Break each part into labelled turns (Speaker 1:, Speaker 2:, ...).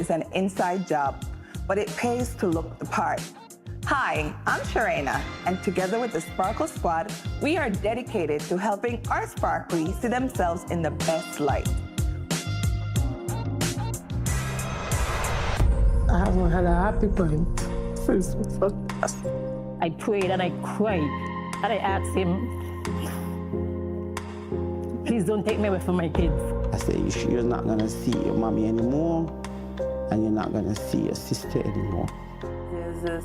Speaker 1: is an inside job, but it pays to look the part. Hi, I'm Sharena, and together with the Sparkle Squad, we are dedicated to helping our sparklies see themselves in the best light.
Speaker 2: I haven't had a happy point since we first.
Speaker 3: I prayed and I cried, and I asked him, please don't take me away from my kids.
Speaker 4: I said, you're not gonna see your mommy anymore, and you're not gonna see your sister anymore.
Speaker 1: There's this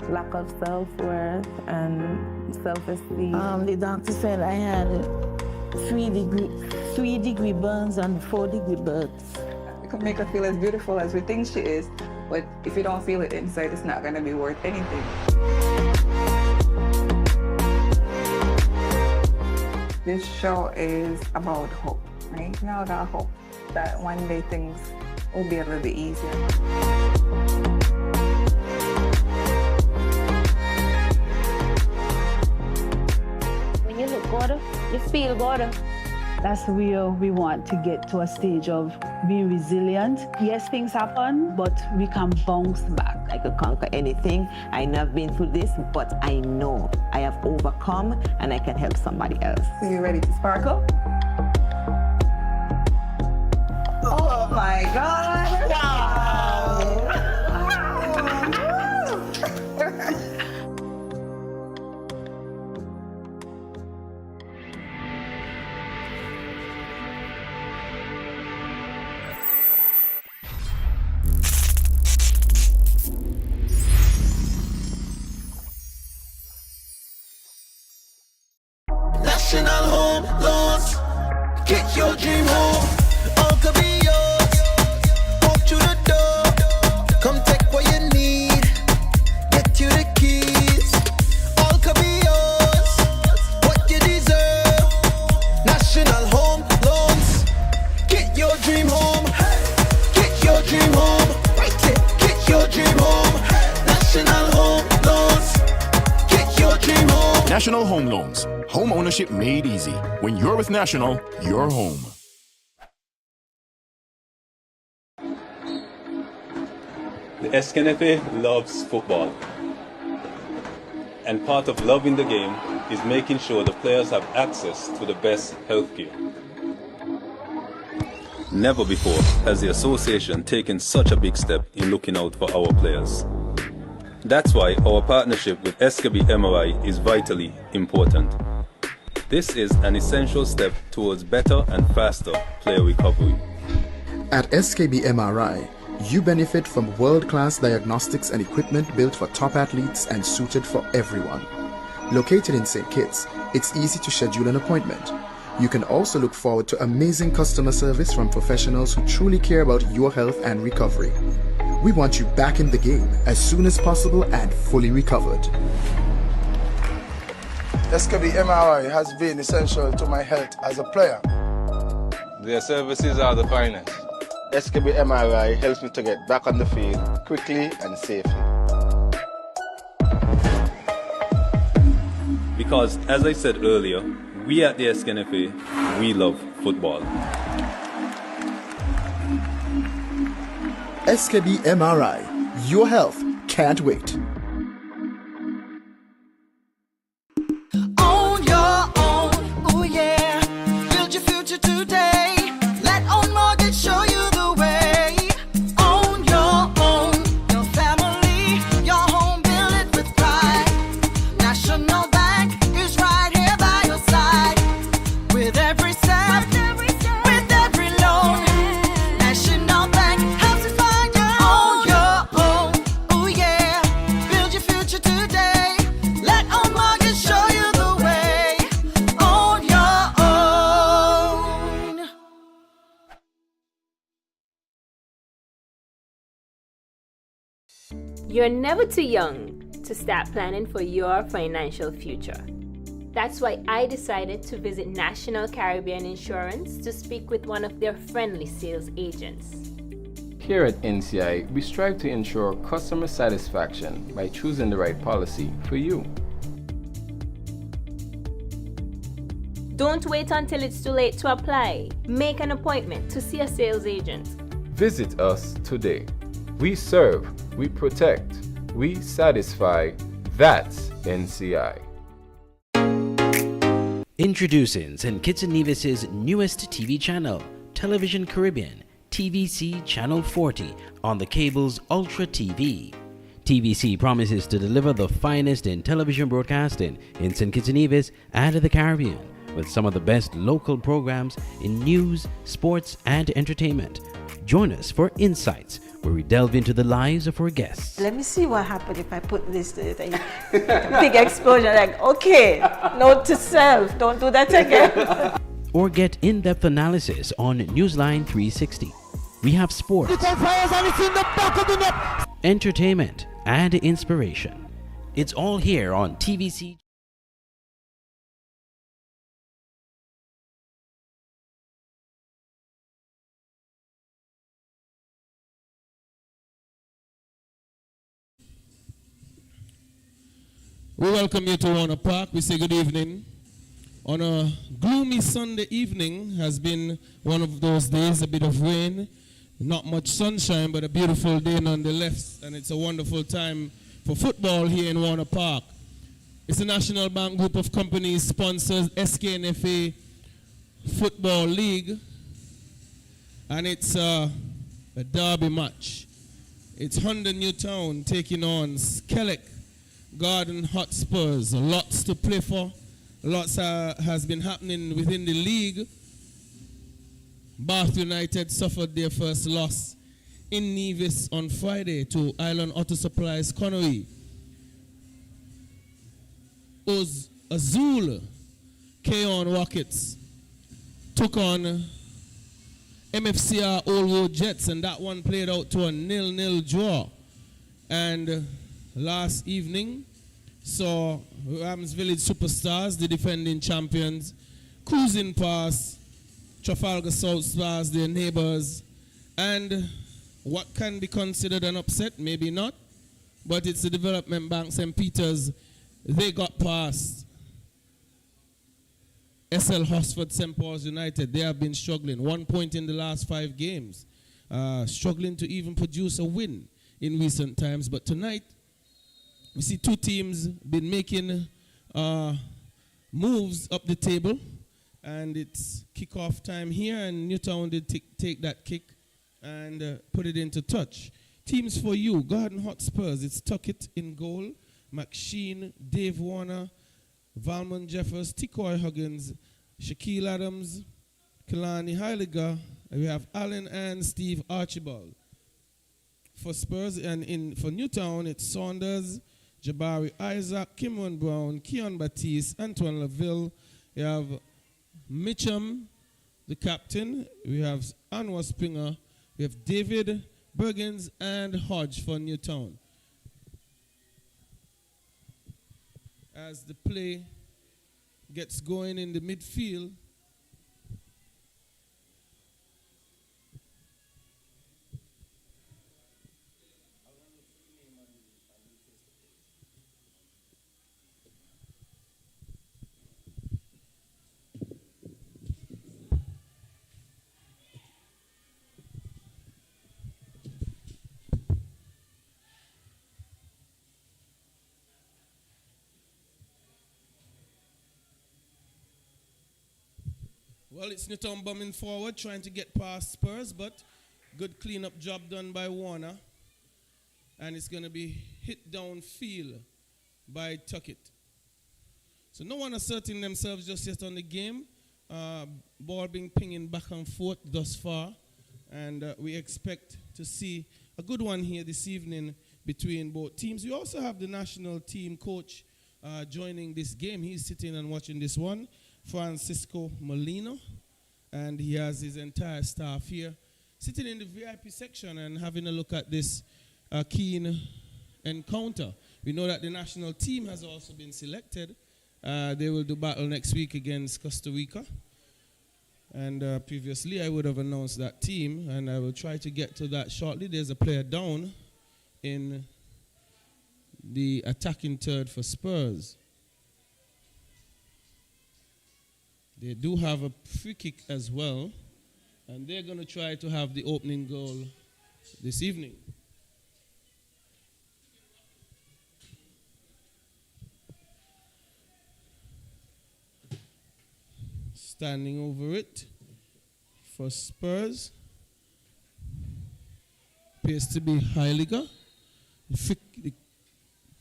Speaker 1: lack of self-worth and self-esteem.
Speaker 2: The doctor said I had 3-degree burns and 4-degree burns.
Speaker 1: It can make her feel as beautiful as we think she is, but if you don't feel it inside, it's not gonna be worth anything. This show is about hope, right? Now that hope that one day things will be a little bit easier.
Speaker 3: When you look good, you feel good.
Speaker 5: That's where we want to get to a stage of being resilient. Yes, things happen, but we can bounce back.
Speaker 6: I could conquer anything. I know I've been through this, but I know I have overcome and I can help somebody else.
Speaker 1: So you ready to sparkle? Oh my God! Wow!
Speaker 7: National Home Loans. Get your dream home. All could be yours. Walk through the door. Come take what you need. Get you the keys. All could be yours. What you deserve. National Home Loans. Get your dream home. Get your dream home. Right it. Get your dream home. National Home Loans. Get your dream home.
Speaker 8: National Home Loans. Home ownership made easy. When you're with National, you're home.
Speaker 9: The SKB loves football. And part of loving the game is making sure the players have access to the best healthcare. Never before has the association taken such a big step in looking out for our players. That's why our partnership with SKB MRI is vitally important. This is an essential step towards better and faster player recovery.
Speaker 10: At SKB MRI, you benefit from world-class diagnostics and equipment built for top athletes and suited for everyone. Located in St. Kitts, it's easy to schedule an appointment. You can also look forward to amazing customer service from professionals who truly care about your health and recovery. We want you back in the game as soon as possible and fully recovered.
Speaker 11: SKB MRI has been essential to my health as a player.
Speaker 9: Their services are the finest.
Speaker 11: SKB MRI helps me to get back on the field quickly and safely.
Speaker 9: Because, as I said earlier, we at the SKB, we love football.
Speaker 10: SKB MRI, your health can't wait.
Speaker 7: Own your own, oh yeah. Build your future today. Let Own Mortgage show you the way. Own your own, your family, your home, build it with pride. National Bank is right here by your side. With every step, with every loan. National Bank helps you find your own, oh yeah. Build your future today. Let Own Mortgage show you the way. Own your own.
Speaker 12: You're never too young to start planning for your financial future. That's why I decided to visit National Caribbean Insurance to speak with one of their friendly sales agents.
Speaker 13: Here at NCI, we strive to ensure customer satisfaction by choosing the right policy for you.
Speaker 12: Don't wait until it's too late to apply. Make an appointment to see a sales agent.
Speaker 13: Visit us today. We serve, we protect, we satisfy. That's NCI.
Speaker 14: Introducing St. Kitts and Nevis's newest TV channel, Television Caribbean, TVC Channel 40 on the cable's Ultra TV. TVC promises to deliver the finest in television broadcasting in St. Kitts and Nevis and the Caribbean, with some of the best local programs in news, sports, and entertainment. Join us for Insights, where we delve into the lives of our guests.
Speaker 15: Let me see what happens if I put this to it. Big explosion, like, okay, note to self, don't do that again.
Speaker 14: Or get in-depth analysis on Newsline 360. We have sports, entertainment, and inspiration. It's all here on TVC.
Speaker 16: We welcome you to Warner Park. We say good evening. On a gloomy Sunday evening has been one of those days, a bit of rain, not much sunshine, but a beautiful day nonetheless. And it's a wonderful time for football here in Warner Park. It's a National Bank group of companies sponsors SKNFA Football League. And it's a derby match. It's Honda Newtown taking on Skellig Garden Hotspurs. Lots to play for. Lots has been happening within the league. Bath United suffered their first loss in Nevis on Friday to Island Auto Supplies Connery. Azul K-On Rockets took on MFCR Old Road Jets, and that one played out to a 0-0 draw. And last evening saw Rams Village Superstars, the defending champions, cruising past Trafalgar South Stars, their neighbors, and what can be considered an upset, maybe not, but it's the Development Bank St. Peter's. They got past SL Hosford St. Paul's United. They have been struggling. 1 point in the last 5 games, struggling to even produce a win in recent times. But tonight, we see 2 teams been making moves up the table, and it's kickoff time here, and Newtown did take that kick and put it into touch. Teams for you: Garden Hotspurs, it's Tuckett in goal, McSheen, Dave Warner, Valmont Jeffers, Tikoy Huggins, Shaquille Adams, Kalani Heiliger, and we have Allen and Steve Archibald. For Spurs, and for Newtown, it's Saunders, Jabari Isaac, Kimon Brown, Keon Batiste, Antoine Laville. We have Mitchum, the captain. We have Anwar Springer. We have David Bergens and Hodge for Newtown. As the play gets going in the midfield, well, it's Newtown bombing forward, trying to get past Spurs, but good cleanup job done by Warner. And it's going to be hit downfield by Tuckett. So no one asserting themselves just yet on the game. Ball being pinging back and forth thus far. And we expect to see a good one here this evening between both teams. We also have the national team coach joining this game. He's sitting and watching this one, Francisco Molino, and he has his entire staff here sitting in the VIP section and having a look at this keen encounter. We know that the national team has also been selected. They will do battle next week against Costa Rica. And previously I would have announced that team, and I will try to get to that shortly. There's a player down in the attacking third for Spurs. They do have a free kick as well. And they're going to try to have the opening goal this evening. Standing over it for Spurs appears to be Heiliger. The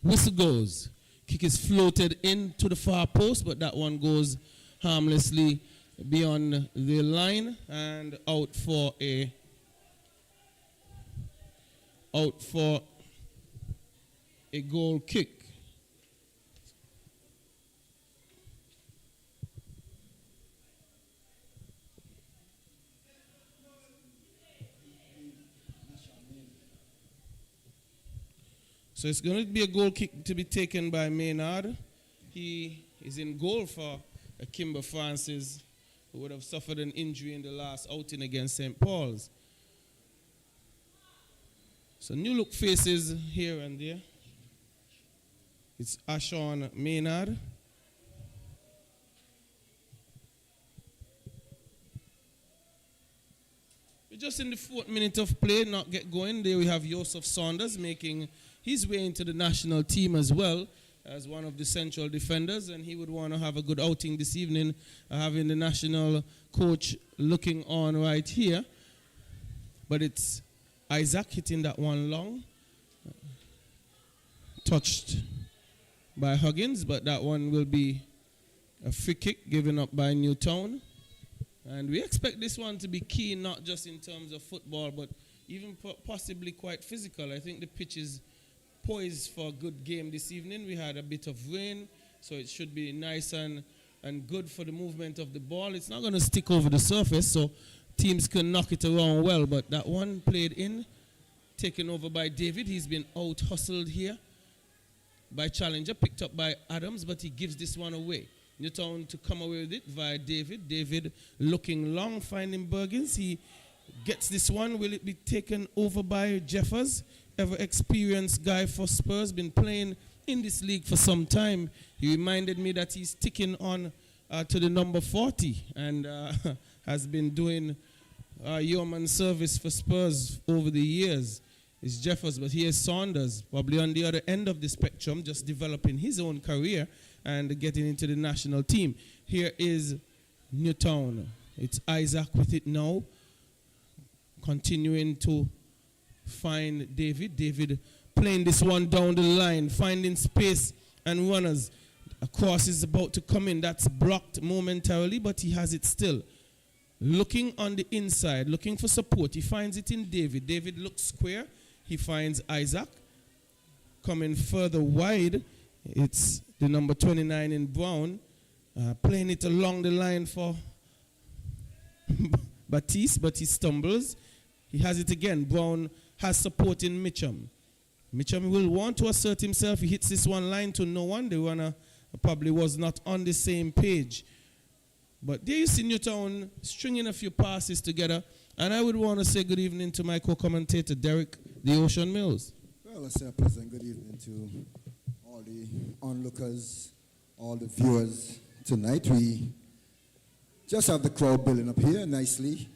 Speaker 16: whistle goes. Kick is floated into the far post, but that one goes harmlessly beyond the line and out for a goal kick. So it's going to be a goal kick to be taken by Maynard. He is in goal for Kimber Francis, who would have suffered an injury in the last outing against St. Paul's. So new look faces here and there. It's Ashon Maynard. We're just in the 4th minute of play, not get going. There we have Joseph Saunders making his way into the national team as well as one of the central defenders, and he would want to have a good outing this evening, having the national coach looking on right here. But it's Isaac hitting that one long. Touched by Huggins, but that one will be a free kick given up by Newtown. And we expect this one to be key, not just in terms of football, but even possibly quite physical. I think the pitch is poised for a good game this evening. We had a bit of rain, so it should be nice and good for the movement of the ball. It's not going to stick over the surface, so teams can knock it around well. But that one played in, taken over by David. He's been out-hustled here by Challenger, picked up by Adams, but he gives this one away. Newtown to come away with it via David. David looking long, finding Bergens. He gets this one. Will it be taken over by Jeffers? Ever-experienced guy for Spurs, been playing in this league for some time. He reminded me that he's sticking on to the number 40 and has been doing yeoman service for Spurs over the years. It's Jeffers, but here's Saunders, probably on the other end of the spectrum, just developing his own career and getting into the national team. Here is Newtown. It's Isaac with it now, continuing to find David. David playing this one down the line, finding space and runners. A cross is about to come in. That's blocked momentarily, but he has it still. Looking on the inside, looking for support. He finds it in David. David looks square. He finds Isaac. Coming further wide, it's the number 29 in Brown. Playing it along the line for Batiste, but he stumbles. He has it again. Brown has support in Mitchum. Mitchum will want to assert himself. He hits this one line to no one. The runner probably was not on the same page. But there you see Newtown stringing a few passes together. And I would want to say good evening to my co-commentator, Derek, the Ocean Mills.
Speaker 17: Well, let's say a pleasant good evening to all the onlookers, all the viewers tonight. We just have the crowd building up here nicely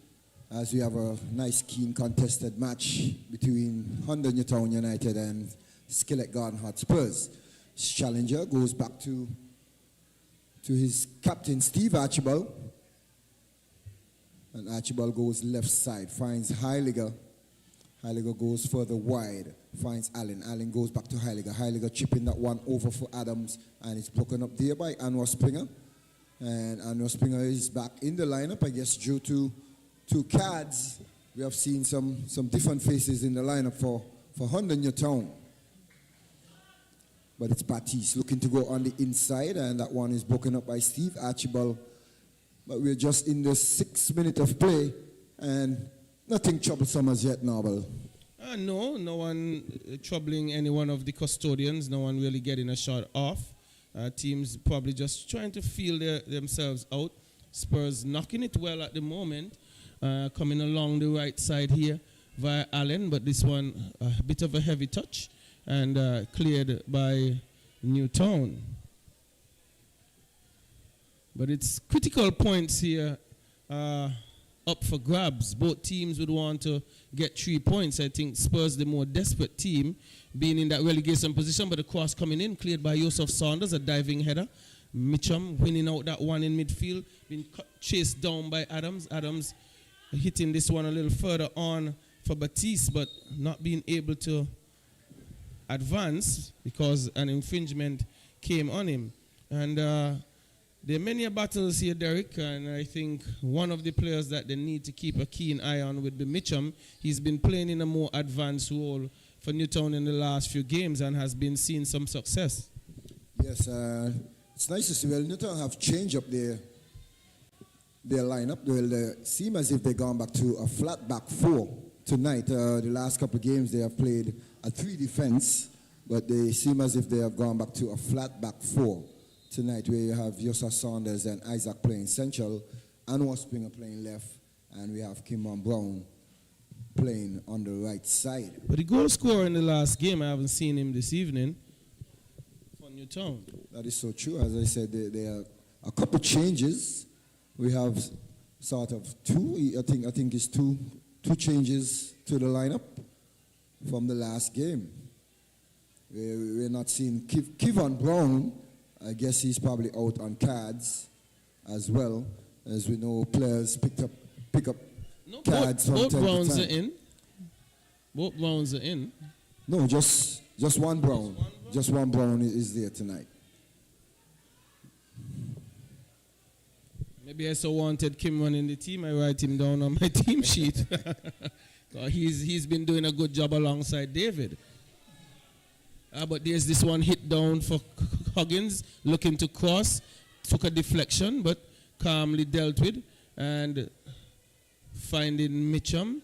Speaker 17: as we have a nice, keen, contested match between Honda Newtown United and Skillet Garden Hotspurs. This challenger goes back to his captain, Steve Archibald. And Archibald goes left side, finds Heiliger. Heiliger goes further wide, finds Allen. Allen goes back to Heiliger. Heiliger chipping that one over for Adams, and it's broken up there by Anwar Springer. And Anwar Springer is back in the lineup, I guess, due to two cards. We have seen some different faces in the lineup for Honda Newtown. But it's Batiste looking to go on the inside, and that one is broken up by Steve Archibald. But we're just in the 6th minute of play, and nothing troublesome as yet, Noble.
Speaker 16: No one troubling any one of the custodians. No one really getting a shot off. Teams probably just trying to feel themselves out. Spurs knocking it well at the moment, coming along the right side here via Allen, but this one a bit of a heavy touch and cleared by Newtown. But it's critical points here up for grabs. Both teams would want to get 3 points. I think Spurs, the more desperate team, being in that relegation position, but the cross coming in, cleared by Joseph Saunders, a diving header. Mitchum winning out that one in midfield, being chased down by Adams. Adams hitting this one a little further on for Batiste, but not being able to advance because an infringement came on him. And there are many battles here, Derek, and I think one of the players that they need to keep a keen eye on would be Mitchum. He's been playing in a more advanced role for Newtown in the last few games and has been seeing some success.
Speaker 17: Yes, it's nice to see. Well, Newtown have changed up their lineup. Well, they seem as if they've gone back to a flat back four tonight. The last couple of games they have played a 3 defense, but they seem as if they have gone back to a flat back four tonight, where you have Yosa Saunders and Isaac playing central, Anwar Springer playing left, and we have Kimon Brown playing on the right side.
Speaker 16: But the goal scorer in the last game, I haven't seen him this evening for Newtown.
Speaker 17: That is so true. As I said, there are a couple changes. We have sort of two. I think it's two changes to the lineup from the last game. We're not seeing Kevon Brown. I guess he's probably out on cards as well. As we know, players pick up cards from time to time.
Speaker 16: Both Browns are in. Both Browns are in.
Speaker 17: No, just one Brown. Just one Brown is there tonight.
Speaker 16: Maybe I so wanted Kimron in the team. I write him down on my team sheet. He's been doing a good job alongside David. But there's this one hit down for Huggins, looking to cross, took a deflection, but calmly dealt with, and finding Mitchum,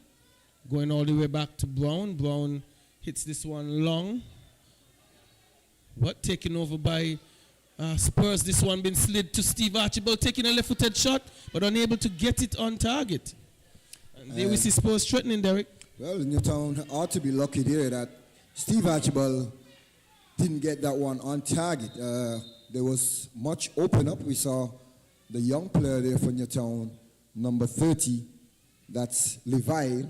Speaker 16: going all the way back to Brown. Brown hits this one long, but taken over by Spurs. This one been slid to Steve Archibald, taking a left-footed shot, but unable to get it on target. And there we see Spurs threatening, Derek.
Speaker 17: Well, Newtown ought to be lucky there that Steve Archibald didn't get that one on target. There was much open up. We saw the young player there for Newtown, number 30, that's Levi.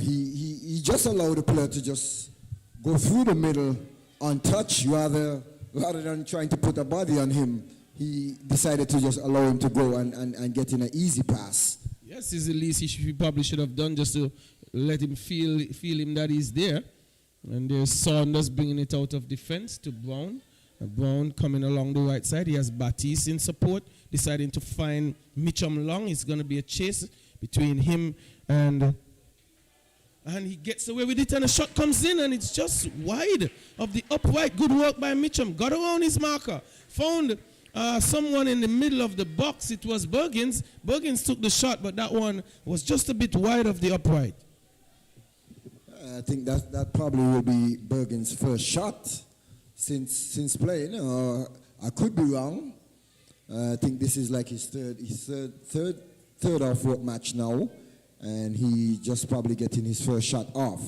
Speaker 17: He just allowed the player to just go through the middle untouched rather than trying to put a body on him. He decided to just allow him to go and get in an easy pass.
Speaker 16: Yes, it's the least he probably should have done, just to let him feel him that he's there. And there's Saunders bringing it out of defense to Brown. Brown coming along the right side. He has Batiste in support, deciding to find Mitchum long. It's going to be a chase between him and he gets away with it, and a shot comes in, and it's just wide of the upright. Good work by Mitchum. Got around his marker. Found someone in the middle of the box. It was Bergens. Bergens took the shot, but that one was just a bit wide of the upright.
Speaker 17: I think that probably will be Bergen's first shot since playing. I could be wrong. I think this is like his third or fourth match now, and he just probably getting his first shot off.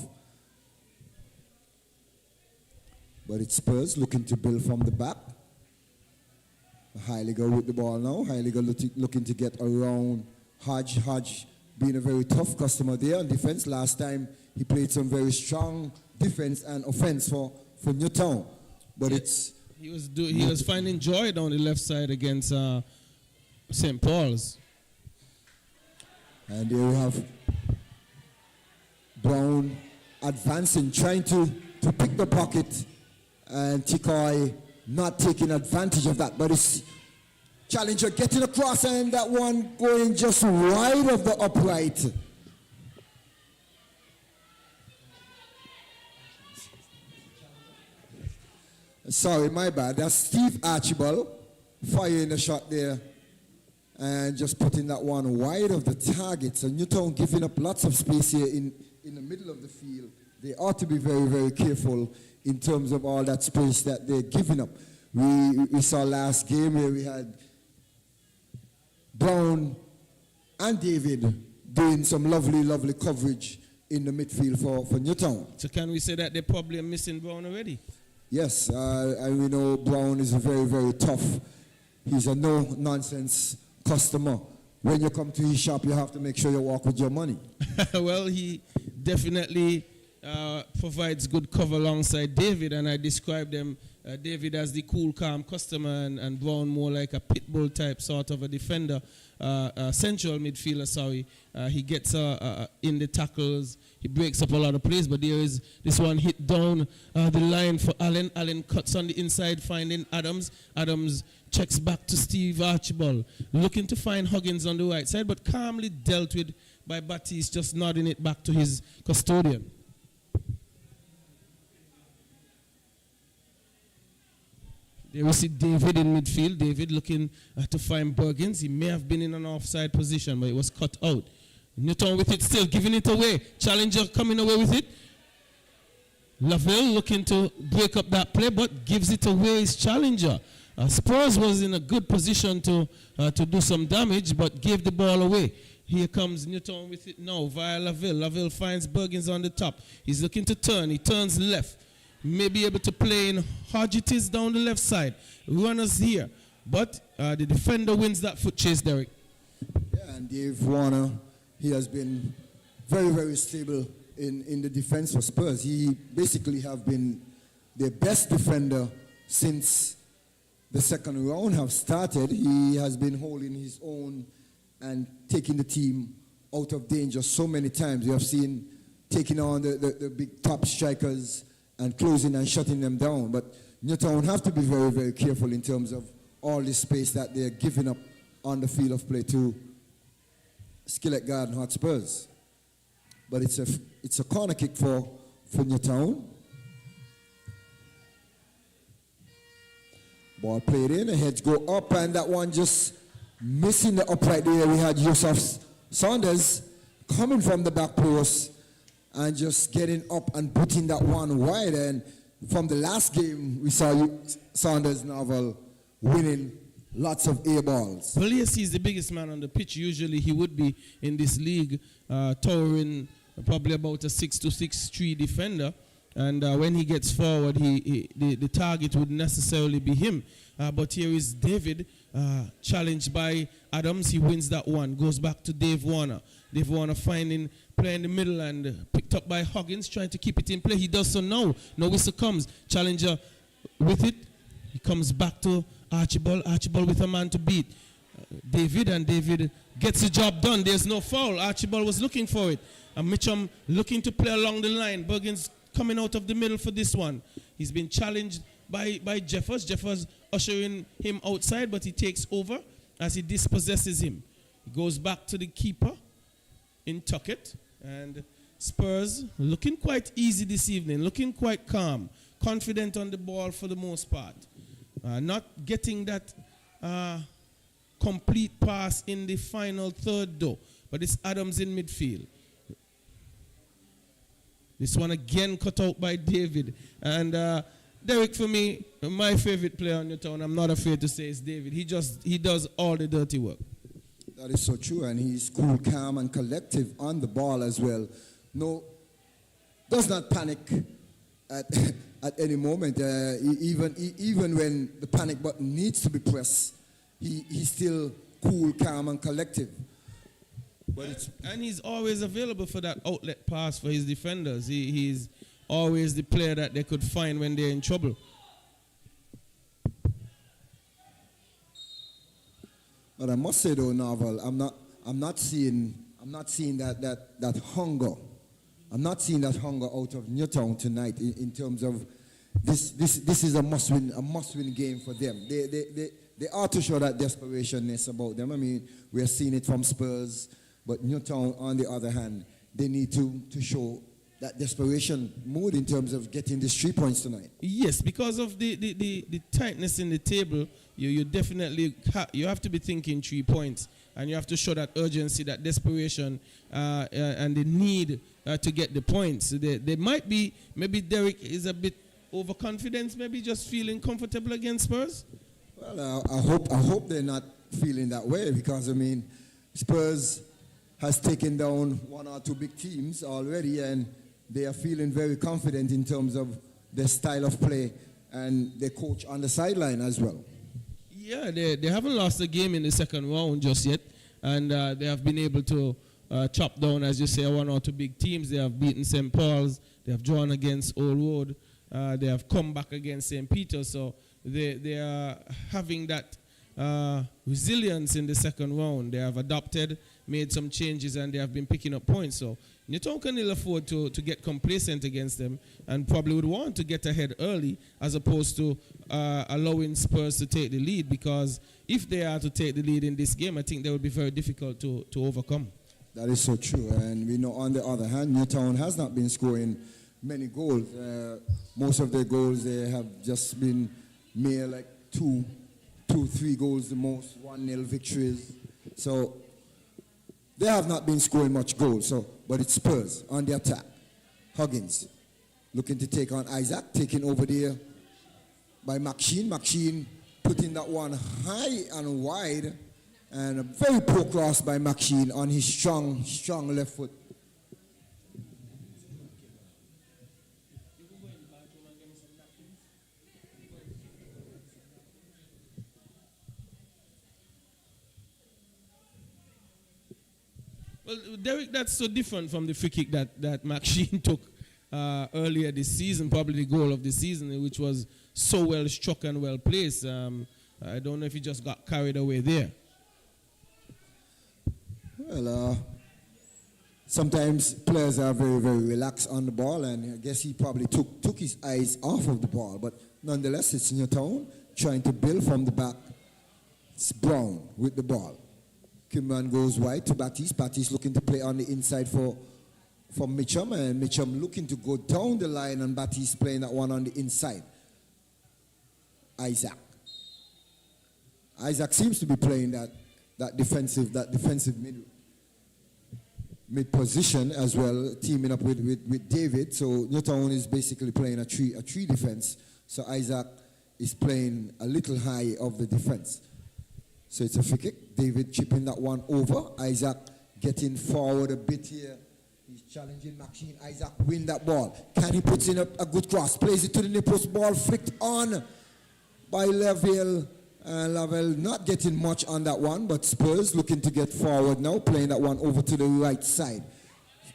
Speaker 17: But it's Spurs looking to build from the back. Heiliger with the ball now. Heiliger looking to get around Hodge. Hodge being a very tough customer there on defense. Last time he played some very strong defense and offense for Newtown. But
Speaker 16: he was finding joy down the left side against St. Paul's.
Speaker 17: And there we have Brown advancing, trying to pick the pocket, and Tikoi not taking advantage of that. But it's challenger getting across, and that one going just wide of the upright. Sorry, my bad. That's Steve Archibald firing a shot there and just putting that one wide of the target. So Newtown giving up lots of space here in the middle of the field. They ought to be very, very careful in terms of all that space that they're giving up. We saw last game where we had Brown and David doing some lovely, lovely coverage in the midfield for Newtown.
Speaker 16: So can we say that they're probably missing Brown already?
Speaker 17: Yes, and we know Brown is very, very tough. He's a no-nonsense customer when you come to his shop, you have to make sure you walk with your money.
Speaker 16: Well, he definitely provides good cover alongside David, and I describe them, David as the cool, calm customer, and Brown more like a pit bull type sort of a defender, central midfielder, sorry. He gets in the tackles, he breaks up a lot of plays, but there is this one hit down the line for Allen. Allen cuts on the inside, finding Adams. Adams checks back to Steve Archibald, looking to find Huggins on the right side, but calmly dealt with by Batiste, just nodding it back to his custodian. There we see David in midfield. David looking to find Bergens. He may have been in an offside position, but it was cut out. Newtown with it still, giving it away. Challenger coming away with it. Lavelle looking to break up that play, but gives it away his Challenger. Spurs was in a good position to do some damage, but gave the ball away. Here comes Newtown with it now via Lavelle. Lavelle finds Bergens on the top. He's looking to turn. He turns left. May be able to play in Hodgetis down the left side. Runners here. But the defender wins that foot chase, Derek.
Speaker 17: Yeah, and Dave Warner, he has been very, very stable in the defense for Spurs. He basically have been the best defender since the second round have started. He has been holding his own and taking the team out of danger so many times. We have seen taking on the big top strikers and closing and shutting them down. But Newtown have to be very, very careful in terms of all the space that they're giving up on the field of play to Skillet Garden Hotspurs. But it's a corner kick for Newtown. Ball played in, the heads go up, and that one just missing the upright there. We had Yusuf Saunders coming from the back post and just getting up and putting that one wide. And from the last game, we saw Saunders Novel winning lots of air balls.
Speaker 16: Well, yes, he's the biggest man on the pitch. Usually he would be in this league, towering probably about a 6'2", 6'3" defender. And when he gets forward, the target would necessarily be him. But here is David, challenged by Adams. He wins that one. Goes back to Dave Warner. Dave Warner finding play in the middle and picked up by Huggins, trying to keep it in play. He does so now. No whistle comes. Challenger with it. He comes back to Archibald. Archibald with a man to beat. David, and David gets the job done. There's no foul. Archibald was looking for it. And Mitchum looking to play along the line. Bergens coming out of the middle for this one. He's been challenged by Jeffers. Jeffers ushering him outside, but he takes over as he dispossesses him. He goes back to the keeper in Tuckett. And Spurs looking quite easy this evening, looking quite calm, confident on the ball for the most part. Not getting that complete pass in the final third though, but it's Adams in midfield. This one again cut out by David. And Derek, for me, my favorite player on Newtown, I'm not afraid to say, is David. He does all the dirty work.
Speaker 17: That is so true, and he's cool, calm, and collective on the ball as well. No, does not panic at any moment. Even when the panic button needs to be pressed, he's still cool, calm, and collective. But
Speaker 16: and he's always available for that outlet pass for his defenders. He's always the player that they could find when they're in trouble.
Speaker 17: But I must say though, Novel, I'm not seeing that hunger. I'm not seeing that hunger out of Newtown tonight in terms of this is a must-win game for them. They ought to show that desperation-ness about them. I mean, we are seeing it from Spurs, but Newtown, on the other hand, they need to show that desperation mood in terms of getting these 3 points tonight.
Speaker 16: Yes, because of the tightness in the table, you definitely you have to be thinking 3 points, and you have to show that urgency, that desperation, and the need to get the points. They might be, maybe Derek is a bit overconfident, maybe just feeling comfortable against Spurs.
Speaker 17: Well, I hope they're not feeling that way, because I mean, Spurs has taken down 1 or 2 big teams already, and they are feeling very confident in terms of their style of play and their coach on the sideline as well.
Speaker 16: Yeah, they haven't lost a game in the second round just yet. and they have been able to chop down, as you say, one or two big teams. They have beaten St. Paul's, they have drawn against Old Road, they have come back against St. Peter's, so they are having that resilience in the second round. They have adopted, made some changes, and they have been picking up points. So Newtown can ill afford to get complacent against them, and probably would want to get ahead early as opposed to allowing Spurs to take the lead, because if they are to take the lead in this game, I think they will be very difficult to overcome.
Speaker 17: That is so true. And we know, on the other hand, Newtown has not been scoring many goals. Most of their goals, they have just been mere like 3 goals the most, 1-0 victories. So they have not been scoring much goals. So, but it's Spurs on the attack. Huggins looking to take on Isaac, taken over there by McSheen. McSheen putting that one high and wide, and a very poor cross by McSheen on his strong left foot.
Speaker 16: Well, Derek, that's so different from the free kick that McSheen took earlier this season, probably the goal of the season, which was so well struck and well placed. I don't know if he just got carried away there.
Speaker 17: Well, sometimes players are very, very relaxed on the ball, and I guess he probably took his eyes off of the ball. But nonetheless, it's Newtown trying to build from the back. It's Brown with the ball. Kimran goes wide to Batiste. Batiste looking to play on the inside for Mitchum, and Mitchum looking to go down the line, and Batiste playing that one on the inside. Isaac seems to be playing that defensive mid position as well, teaming up with David. So Newtown is basically playing a tree defense. So Isaac is playing a little high of the defense. So it's a free kick. David chipping that one over. Isaac getting forward a bit here. He's challenging McSheen. Isaac win that ball. Can he puts in a good cross? Plays it to the near post. Ball flicked on by Lavelle. Lavelle not getting much on that one, but Spurs looking to get forward now, playing that one over to the right side.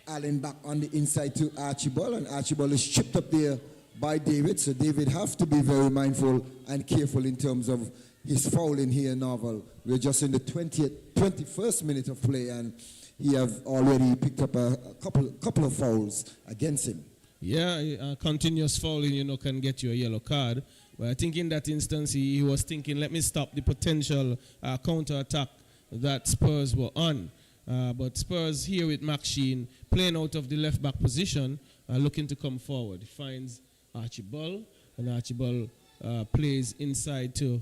Speaker 17: Allen back on the inside to Archibald, and Archibald is chipped up there by David. So David have to be very mindful and careful in terms of his fouling here, Novel. We're just in the 21st minute of play, and he have already picked up a couple of fouls against him.
Speaker 16: Yeah, continuous fouling, can get you a yellow card. But I think in that instance, he was thinking, let me stop the potential counter-attack that Spurs were on. But Spurs here with McSheen playing out of the left-back position, looking to come forward. He finds Archibald, and Archibald plays inside to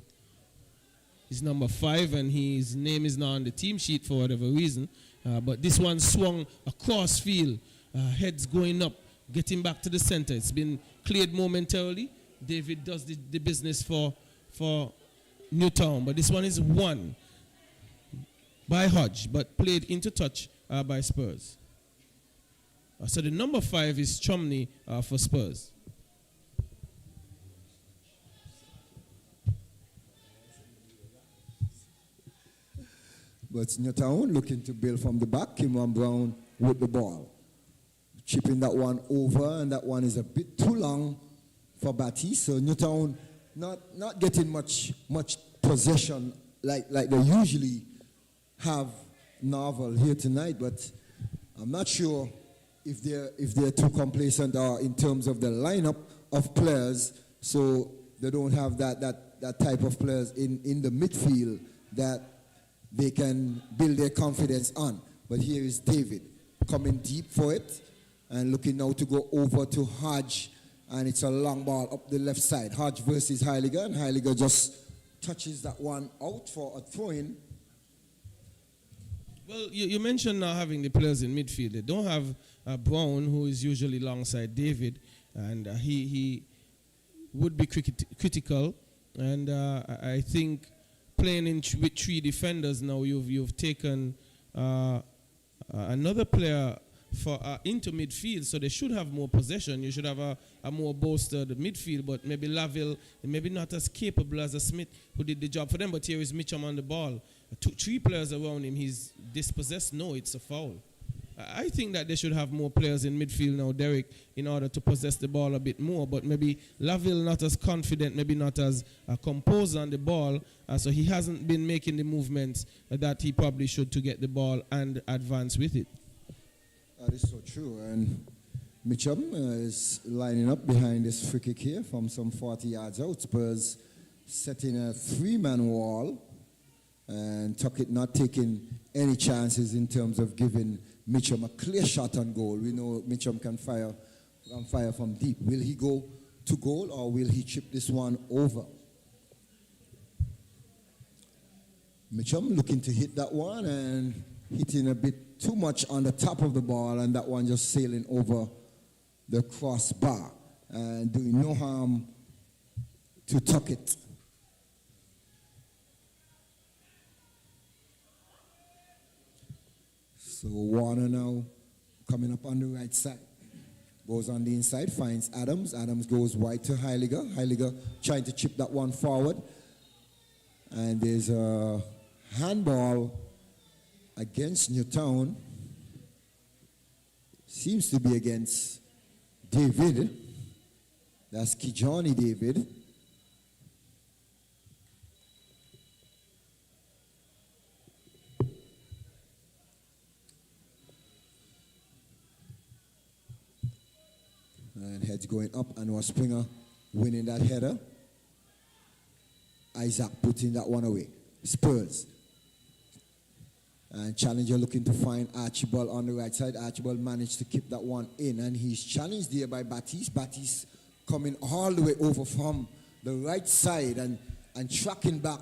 Speaker 16: his number 5, and his name is now on the team sheet for whatever reason. But this one swung across field, heads going up, getting back to the center. It's been cleared momentarily. David does the business for Newtown, but this one is won by Hodge, but played into touch by Spurs. So the number 5 is Chumney for Spurs.
Speaker 17: But Newtown looking to build from the back. Kimran Brown with the ball. Chipping that one over, and that one is a bit too long for Batiste. So Newtown not getting much possession like they usually have Novel here tonight, but I'm not sure if they're too complacent in terms of the lineup of players, so they don't have that type of players in the midfield that they can build their confidence on. But here is David coming deep for it and looking now to go over to Hodge, and it's a long ball up the left side. Hodge versus Heiliger, and Heiliger just touches that one out for a throw-in.
Speaker 16: Well, you mentioned now having the players in midfield. They don't have Brown, who is usually alongside David, and he would be critical. And I think playing with 3 defenders now, you've taken another player into midfield, so they should have more possession. You should have a more bolstered midfield, but maybe Laville, maybe not as capable as a Smith, who did the job for them, but here is Mitchum on the ball. 3 players around him, he's dispossessed. No, it's a foul. I think that they should have more players in midfield now, Derek, in order to possess the ball a bit more, but maybe Laville not as confident, maybe not as composed on the ball, so he hasn't been making the movements that he probably should to get the ball and advance with it.
Speaker 17: That is so true, and Mitchum is lining up behind this free kick here from some 40 yards out. Spurs setting a 3-man wall, and Tuckett not taking any chances in terms of giving Mitchum a clear shot on goal. We know Mitchum can fire from deep. Will he go to goal, or will he chip this one over? Mitchum looking to hit that one and hitting a bit too much on the top of the ball, and that one just sailing over the crossbar and doing no harm to Tuckett. So Warner now coming up on the right side. Goes on the inside, finds Adams. Adams goes wide to Heiliger. Heiliger trying to chip that one forward. And there's a handball against Newtown. Seems to be against David. That's Kijani David. And heads going up, and was Springer winning that header. Isaac putting that one away. Spurs. And Challenger looking to find Archibald on the right side. Archibald managed to keep that one in, and he's challenged there by Batiste. Batiste coming all the way over from the right side and tracking back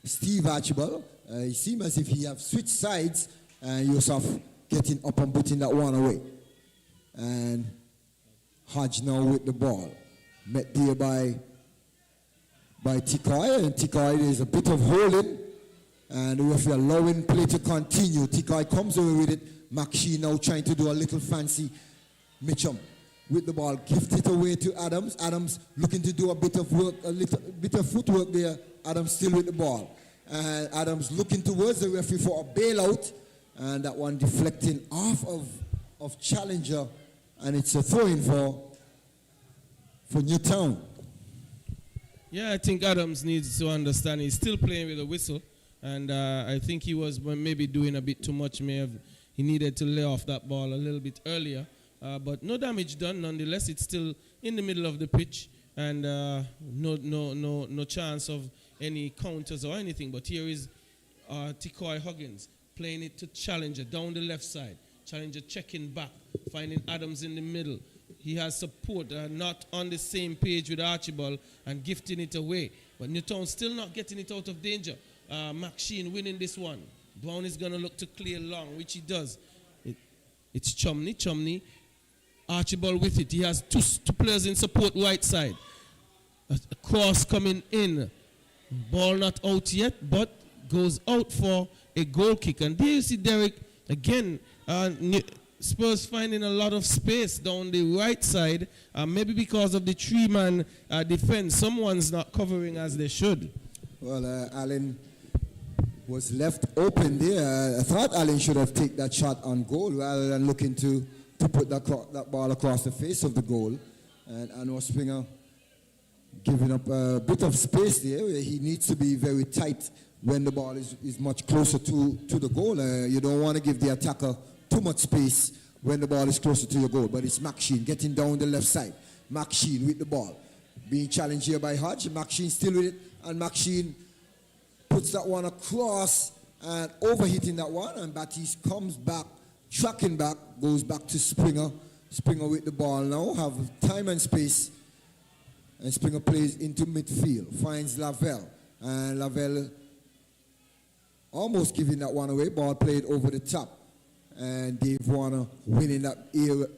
Speaker 17: Steve Archibald. It seems as if he have switched sides, and Yusuf getting up and putting that one away. And Hodge now with the ball. Met there by Tikai, and Tikai, there's a bit of holding, and if we're allowing play to continue, Tikai comes away with it. Makshi now trying to do a little fancy. Mitchum with the ball, gift it away to Adams. Adams looking to do a bit of work, a little bit of footwork there. Adams still with the ball. And Adams looking towards the referee for a bailout, and that one deflecting off of Challenger, and it's a throw-in for Newtown.
Speaker 16: Yeah, I think Adams needs to understand he's still playing with a whistle, and I think he was maybe doing a bit too much. He needed to lay off that ball a little bit earlier, but no damage done. Nonetheless, it's still in the middle of the pitch, and no chance of any counters or anything. But here is Tikoi Huggins playing it to Challenger down the left side. Challenger checking back, finding Adams in the middle. He has support, not on the same page with Archibald, and gifting it away. But Newtown still not getting it out of danger. Maxine winning this one. Brown is going to look to clear long, which he does. It's Chumney. Archibald with it. He has two players in support right side. A cross coming in. Ball not out yet, but goes out for a goal kick. And there you see Derek again. Spurs finding a lot of space down the right side, maybe because of the 3-man defense. Someone's not covering as they should.
Speaker 17: Well, Allen was left open there. I thought Allen should have taken that shot on goal rather than looking to put that ball across the face of the goal. And Anwar Springer giving up a bit of space there where he needs to be very tight when the ball is much closer to the goal. You don't want to give the attacker too much space when the ball is closer to your goal. But it's Maxine getting down the left side. Maxine with the ball. Being challenged here by Hodge. Maxine still with it. And Maxine puts that one across and overhitting that one. And Batiste comes back, tracking back, goes back to Springer. Springer with the ball now. Have time and space. And Springer plays into midfield. Finds Lavelle. And Lavelle almost giving that one away. Ball played over the top. And Dave Warner winning that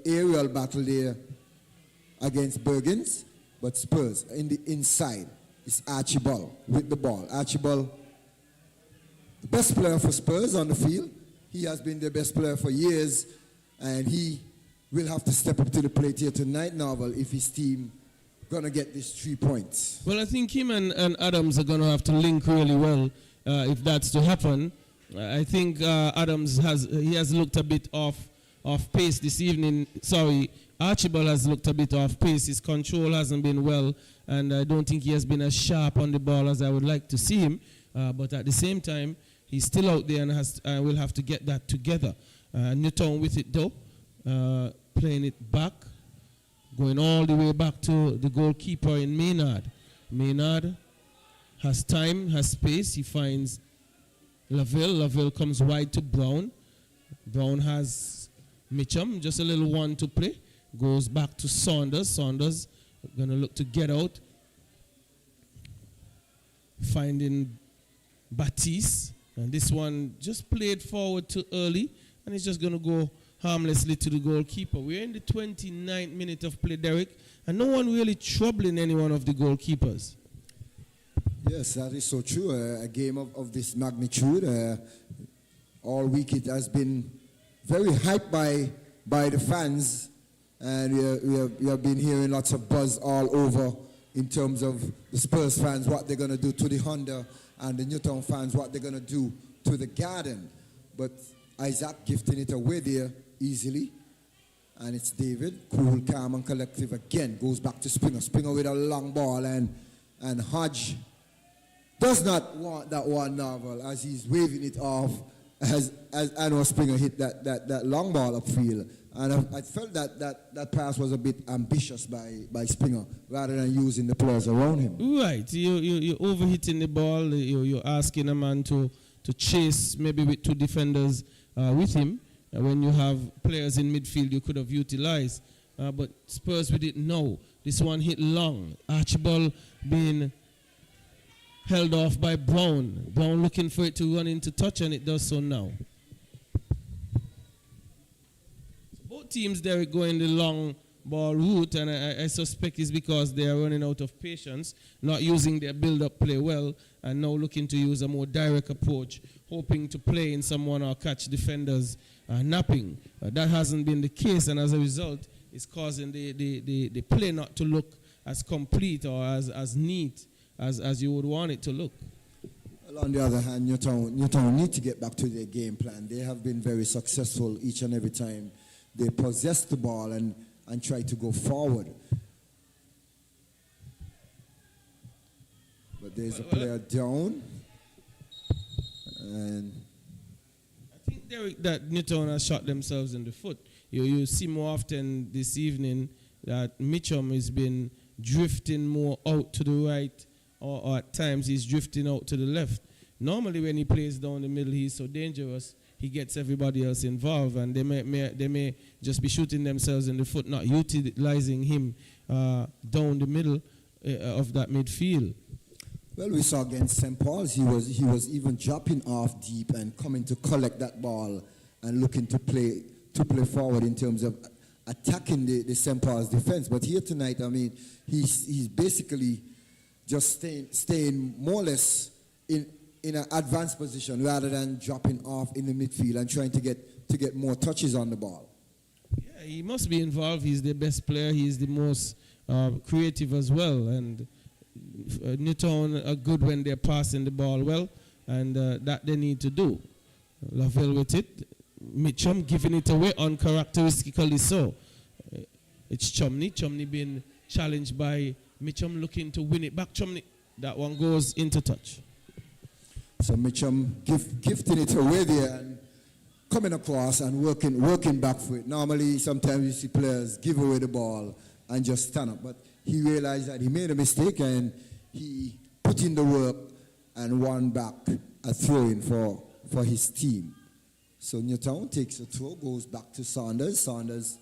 Speaker 17: aerial battle there against Bergens. But Spurs in the inside. It's Archibald with the ball. Archibald, the best player for Spurs on the field. He has been the best player for years. And he will have to step up to the plate here tonight, Novel, if his team gonna get these 3 points.
Speaker 16: Well, I think him and Adams are going to have to link really well if that's to happen. I think Adams has looked a bit off pace this evening. Sorry, Archibald has looked a bit off pace. His control hasn't been well, and I don't think he has been as sharp on the ball as I would like to see him. But at the same time, he's still out there and will have to get that together. Newtown with it though, playing it back, going all the way back to the goalkeeper in Maynard. Maynard has time, has space. He finds Lavelle. Lavelle comes wide to Brown. Brown has Mitchum, just a little one to play. Goes back to Saunders. Saunders going to look to get out. Finding Batiste. And this one just played forward too early. And it's just going to go harmlessly to the goalkeeper. We're in the 29th minute of play, Derek. And no one really troubling any one of the goalkeepers.
Speaker 17: Yes, that is so true. A game of this magnitude. All week it has been very hyped by the fans. And we have been hearing lots of buzz all over in terms of the Spurs fans, what they're going to do to the Honda, and the Newtown fans, what they're going to do to the Garden. But Isaac gifting it away there easily. And it's David, cool, calm, and collective again. Goes back to Springer. Springer with a long ball, and Hodge does not want that one, Novel, as he's waving it off as I know Springer hit that long ball upfield. And I felt that pass was a bit ambitious by Springer rather than using the players around him.
Speaker 16: Right. You're overhitting the ball. You're asking a man to chase maybe with two defenders with him. When you have players in midfield you could have utilized. But Spurs, we didn't know. This one hit long. Archibald being held off by Brown. Brown looking for it to run into touch, and it does so now. Both teams there going the long ball route, and I suspect it's because they are running out of patience, not using their build-up play well, and now looking to use a more direct approach, hoping to play in someone or catch defenders napping. That hasn't been the case, and as a result, it's causing the play not to look as complete or as neat as you would want it to look.
Speaker 17: Well, on the other hand, Newtown need to get back to their game plan. They have been very successful each and every time they possess the ball and try to go forward. But there's a player down. And
Speaker 16: I think, Derek, that Newtown has shot themselves in the foot. You see more often this evening that Mitchum has been drifting more out to the right, or at times he's drifting out to the left. Normally when he plays down the middle, he's so dangerous. He gets everybody else involved, and they may just be shooting themselves in the foot, not utilizing him down the middle of that midfield.
Speaker 17: Well, we saw against St. Paul's, he was even dropping off deep and coming to collect that ball and looking to play forward in terms of attacking the St. Paul's defense. But here tonight, I mean, he's basically just staying more or less in an advanced position rather than dropping off in the midfield and trying to get more touches on the ball.
Speaker 16: Yeah, he must be involved. He's the best player. He's the most creative as well. And Newtown are good when they're passing the ball well, and that they need to do. Lavelle with it. Mitchum giving it away uncharacteristically so. It's Chumney. Chumney being challenged by Mitchum, looking to win it back. Chumney, that one goes into touch.
Speaker 17: So Mitchum gifting it away there and coming across and working back for it. Normally, sometimes you see players give away the ball and just stand up. But he realized that he made a mistake and he put in the work and won back a throw-in for his team. So Newtown takes a throw, goes back to Saunders. Saunders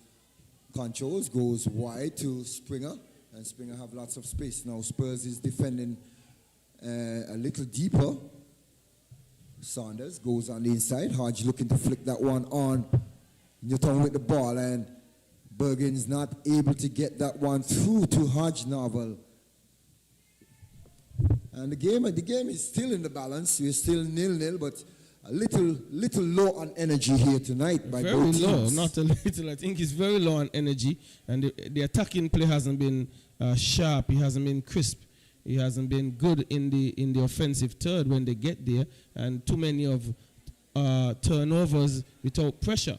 Speaker 17: controls, goes wide to Springer. And Springer have lots of space. Now Spurs is defending a little deeper. Saunders goes on the inside. Hodge looking to flick that one on. Newtown with the ball, and Bergen's not able to get that one through to Hodge Novel. And the game is still in the balance. We're still 0-0, but a little low on energy here tonight by
Speaker 16: very
Speaker 17: both teams.
Speaker 16: low, not a little. I think he's very low on energy, and the attacking play hasn't been sharp. He hasn't been crisp. He hasn't been good in the offensive third when they get there, and too many of turnovers without pressure,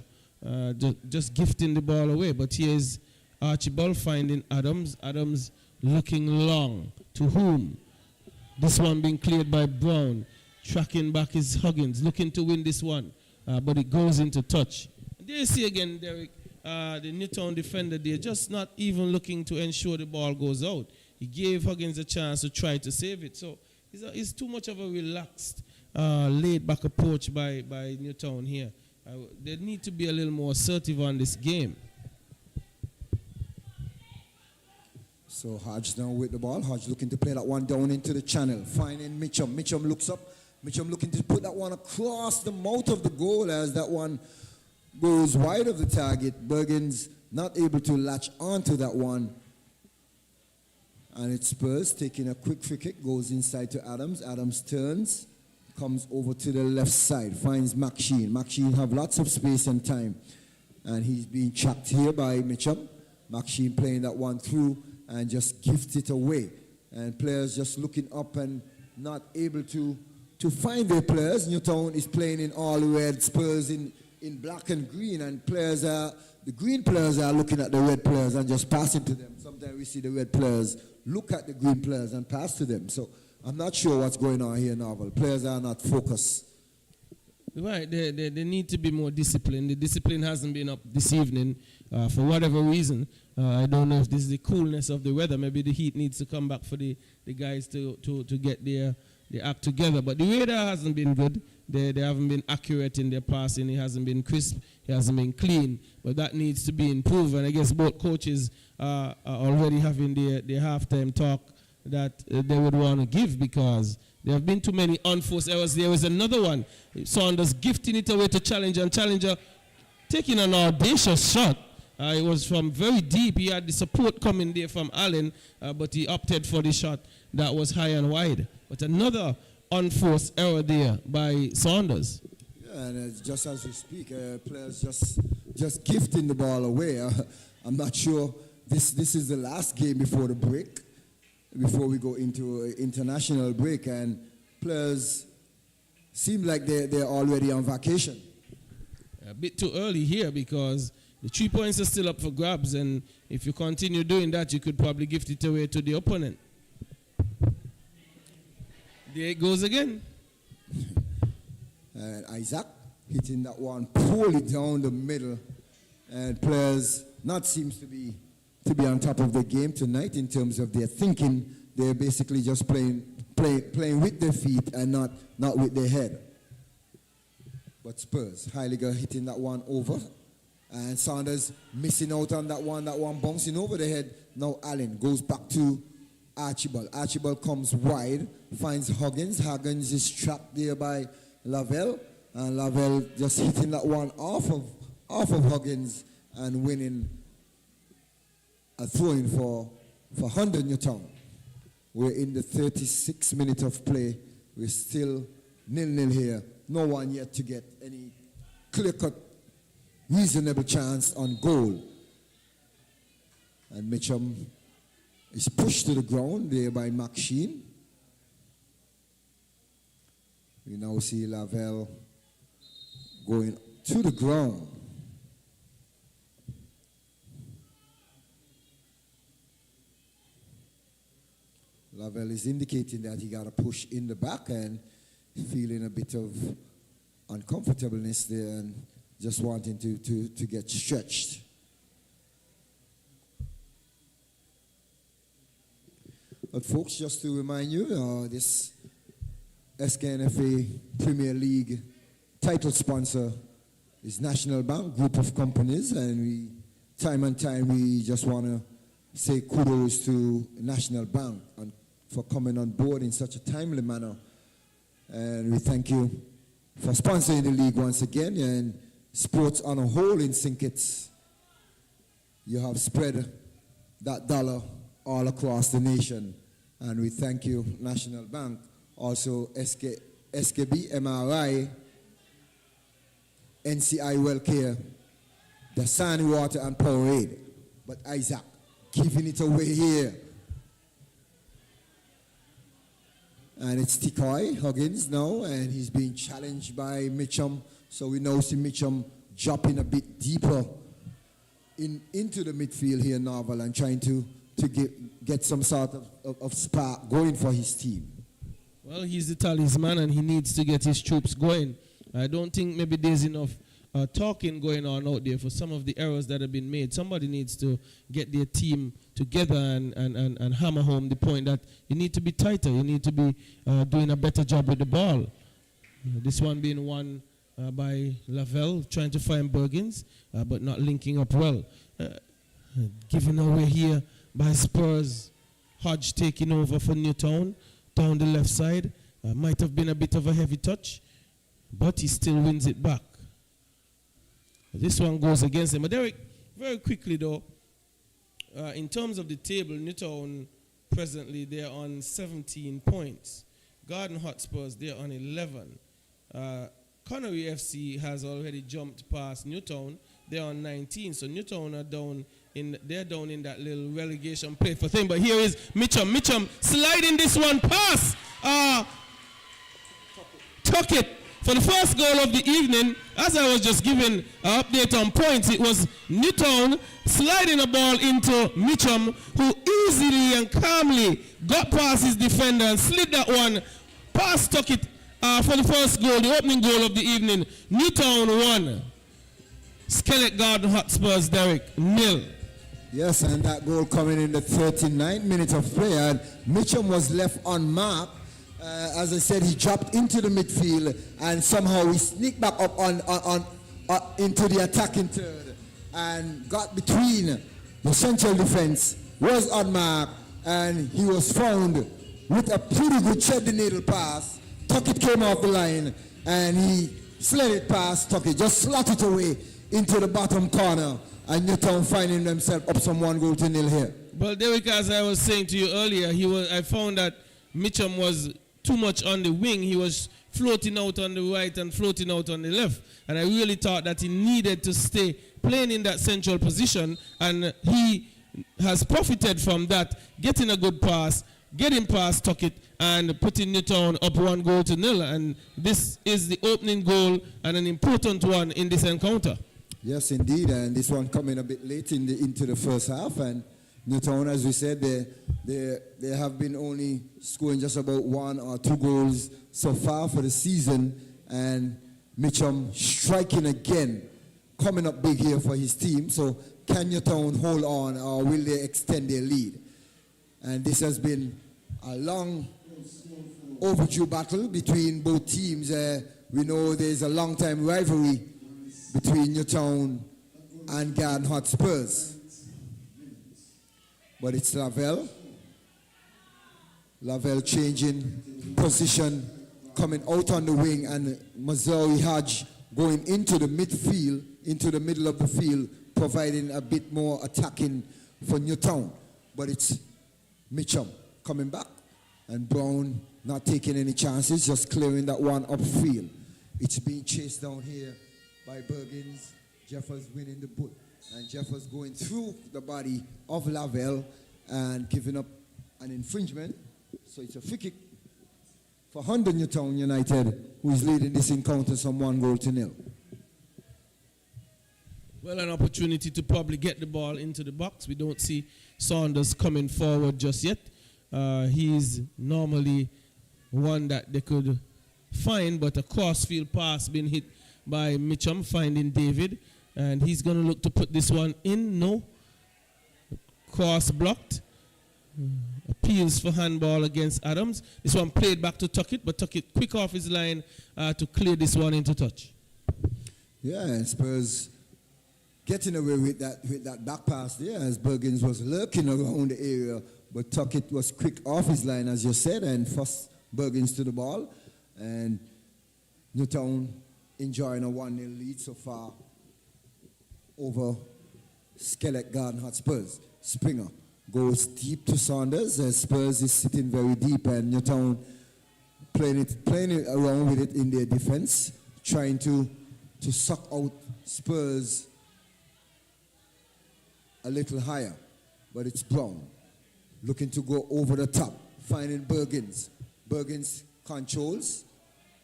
Speaker 16: just gifting the ball away. But here's Archibald finding Adams. Adams looking long. To whom? This one being cleared by Brown. Tracking back is Huggins, looking to win this one, but it goes into touch. There you see again, Derek, the Newtown defender there, just not even looking to ensure the ball goes out. He gave Huggins a chance to try to save it. So it's too much of a relaxed, laid-back approach by Newtown here. They need to be a little more assertive on this game.
Speaker 17: So Hodge now with the ball. Hodge looking to play that one down into the channel. Finding Mitchum. Mitchum looks up. Mitchum looking to put that one across the mouth of the goal as that one goes wide of the target. Bergen's not able to latch onto that one. And it's Spurs taking a quick free kick. Goes inside to Adams. Adams turns. Comes over to the left side. Finds McSheen. McSheen have lots of space and time. And he's being trapped here by Mitchum. McSheen playing that one through and just gift it away. And players just looking up and not able to find their players. Newtown is playing in all red, Spurs in black and green, and the green players are looking at the red players and just passing to them. Sometimes we see the red players look at the green players and pass to them. So I'm not sure what's going on here now. Players are not focused.
Speaker 16: Right, they need to be more disciplined. The discipline hasn't been up this evening for whatever reason. I don't know if this is the coolness of the weather. Maybe the heat needs to come back for the guys to get their act together. But the radar hasn't been good. They haven't been accurate in their passing. It hasn't been crisp. It hasn't been clean. But that needs to be improved. And I guess both coaches are already having their halftime talk that they would want to give, because there have been too many unforced errors. There was another one. Saunders gifting it away to Challenger, and Challenger taking an audacious shot. It was from very deep. He had the support coming there from Allen, but he opted for the shot that was high and wide. But another unforced error there by Saunders.
Speaker 17: Yeah, and just as we speak, players just gifting the ball away. I'm not sure this is the last game before the break, before we go into an international break, and players seem like they're already on vacation.
Speaker 16: A bit too early here, because the 3 points are still up for grabs, and if you continue doing that, you could probably gift it away to the opponent. There it goes again.
Speaker 17: And Isaac hitting that one poorly down the middle, and players not seems to be on top of the game tonight in terms of their thinking. They're basically just playing with their feet and not with their head. But Spurs, Heiliger hitting that one over, and Saunders missing out on that one bouncing over the head. Now Allen goes back to Archibald. Archibald comes wide, finds Huggins. Huggins is trapped there by Lavelle, and Lavelle just hitting that one off of Huggins and winning a throw-in for 100 Newtown. We're in the 36th minute of play. We're still 0-0 here. No one yet to get any clear-cut, reasonable chance on goal. And Mitchum is pushed to the ground there by McSheen. We now see Lavelle going to the ground. Lavelle is indicating that he got a push in the back and feeling a bit of uncomfortableness there and just wanting to get stretched. But folks, just to remind you, this SKNFA Premier League title sponsor is National Bank, group of companies, and time and time we just want to say kudos to National Bank and for coming on board in such a timely manner. And we thank you for sponsoring the league once again, and sports on a whole in St. Kitts. You have spread that dollar all across the nation, and we thank you, National Bank. Also, SKB MRI NCI Wellcare, the Sandy Water and Powerade. But Isaac giving it away here. And it's Tikoy Huggins now, and he's being challenged by Mitchum. So we now see Mitchum dropping a bit deeper into the midfield here, Norval, and trying to get some sort of spark going for his team.
Speaker 16: Well, he's the talisman, and he needs to get his troops going. I don't think maybe there's enough talking going on out there for some of the errors that have been made. Somebody needs to get their team together and hammer home the point that you need to be tighter. You need to be doing a better job with the ball. This one being won by Lavelle, trying to find Bergens, but not linking up well. Given away here by Spurs. Hodge taking over for Newtown down the left side. Might have been a bit of a heavy touch, but he still wins it back. This one goes against him. But Derek, very quickly though, in terms of the table, Newtown presently they're on 17 points. Garden Hotspurs, they're on 11. Connery FC has already jumped past Newtown. They're on 19. So Newtown are down in that little relegation play for thing. But here is Mitchum. Mitchum sliding this one past. Tuck it. For the first goal of the evening, as I was just giving an update on points, it was Newtown sliding a ball into Mitchum, who easily and calmly got past his defender and slid that one past Tuckett for the first goal, the opening goal of the evening. Newtown 1. Skelett Garden Hotspurs, Derek, 0.
Speaker 17: Yes, and that goal coming in the 39th minute of play, and Mitchum was left unmarked. As I said, he dropped into the midfield, and somehow he sneaked back up into the attacking third and got between the central defense, was unmarked, and he was found with a pretty good shed-the-needle pass. Tuckett came off the line, and he slid it past Tuckett, just slotted it away into the bottom corner, and Newtown finding themselves up some 1-0 here.
Speaker 16: Well, Derek, as I was saying to you earlier, I found that Mitchum was too much on the wing. He was floating out on the right and floating out on the left. And I really thought that he needed to stay playing in that central position. And he has profited from that, getting a good pass, getting past Tuckett, and putting Newtown up 1-0. And this is the opening goal and an important one in this encounter.
Speaker 17: Yes, indeed. And this one coming a bit late into the first half. And Newtown, as we said, they have been only scoring just about 1 or 2 goals so far for the season, and Mitchum striking again, coming up big here for his team. So can Newtown hold on, or will they extend their lead? And this has been a long overdue battle between both teams. We know there's a long-time rivalry between Newtown and Garden Hotspurs. But it's Lavelle. Lavelle changing position, coming out on the wing, and Mazawi Hodge going into the midfield, into the middle of the field, providing a bit more attacking for Newtown. But it's Mitchum coming back, and Brown not taking any chances, just clearing that one upfield. It's being chased down here by Bergens. Jeffers winning the boot. And Jeffers going through the body of Lavelle and giving up an infringement. So it's a free kick for Honda Newtown United, who is leading this encounter some 1-0.
Speaker 16: Well, an opportunity to probably get the ball into the box. We don't see Saunders coming forward just yet. He's normally one that they could find, but a crossfield pass being hit by Mitchum, finding David. And he's going to look to put this one in. No. Cross blocked. Appeals for handball against Adams. This one played back to Tuckett, but Tuckett quick off his line to clear this one into touch.
Speaker 17: Yeah, and Spurs getting away with that back pass there, as Bergens was lurking around the area, but Tuckett was quick off his line, as you said, and forced Bergens to the ball. And Newtown enjoying a 1-0 lead so far over Skelett Garden Hotspurs. Springer goes deep to Saunders, as Spurs is sitting very deep, and Newtown playing it around with it in their defense, trying to to suck out Spurs a little higher, but it's Brown looking to go over the top, finding Bergens. Bergens controls.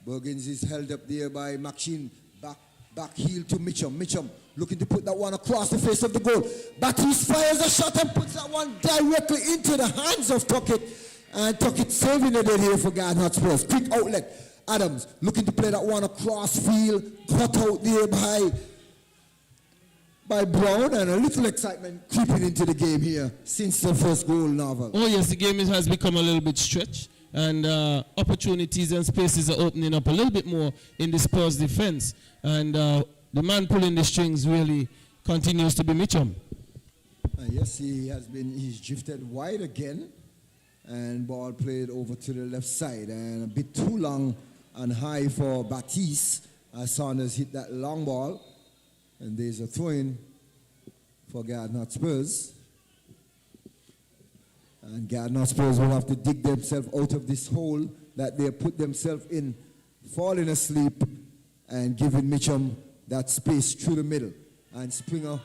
Speaker 17: Bergens is held up there by Maxine. Back heel to Mitchum. Mitchum looking to put that one across the face of the goal. Baptiste fires a shot and puts that one directly into the hands of Tuckett. And Tuckett saving it here for Garden Hotspurs. Quick outlet. Adams looking to play that one across field. Cut out there by Brown, and a little excitement creeping into the game here since the first goal, Novel.
Speaker 16: Oh yes, the game has become a little bit stretched, and opportunities and spaces are opening up a little bit more in the Spurs defense, and the man pulling the strings really continues to be Mitchum.
Speaker 17: Yes, he's drifted wide again, and ball played over to the left side, and a bit too long and high for Baptiste as Saunders hit that long ball. And there's a throw-in for Garden Hotspurs. And Garden Hotspurs will have to dig themselves out of this hole that they put themselves in, falling asleep and giving Mitchum that space through the middle. And Springer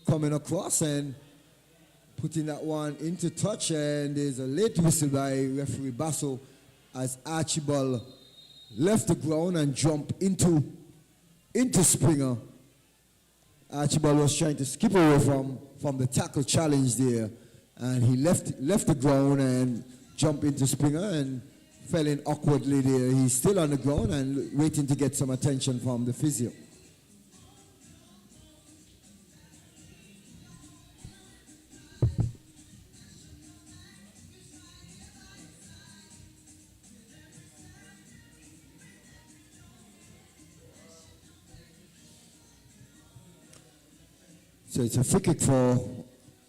Speaker 17: coming across and putting that one into touch. And there's a late whistle by referee Basso as Archibald left the ground and jumped into Springer. Archibald was trying to skip away from the tackle challenge there, and he left the ground and jumped into Springer and fell in awkwardly there. He's still on the ground and waiting to get some attention from the physio. So it's a free kick for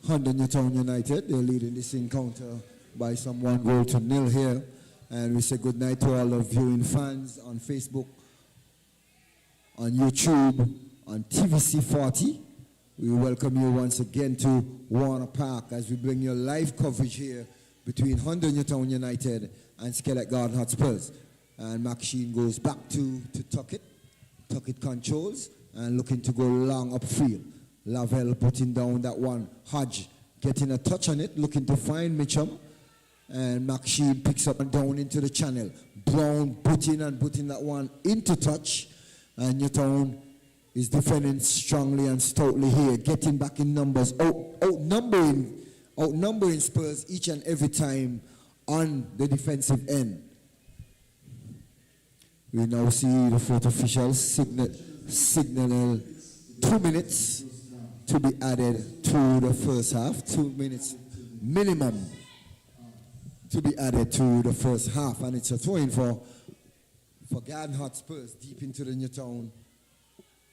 Speaker 17: Newtown United. They're leading this encounter by some 1-0 here. And we say good night to all the viewing fans on Facebook, on YouTube, on TVC 40. We welcome you once again to Warner Park as we bring you live coverage here between Newtown United and Skelett Garden Hotspurs. And Maxine goes back to Tuckett. Tuckett controls and looking to go long upfield. Lavelle putting down that one. Hodge getting a touch on it, looking to find Mitchum. And Maxine picks up and down into the channel. Brown putting that one into touch. And Newtown is defending strongly and stoutly here, getting back in numbers, outnumbering Spurs each and every time on the defensive end. We now see the fourth officials signal 2 minutes to be added to the first half. 2 minutes minimum to be added to the first half, and it's a throw-in for Garden Hotspurs deep into the Newtown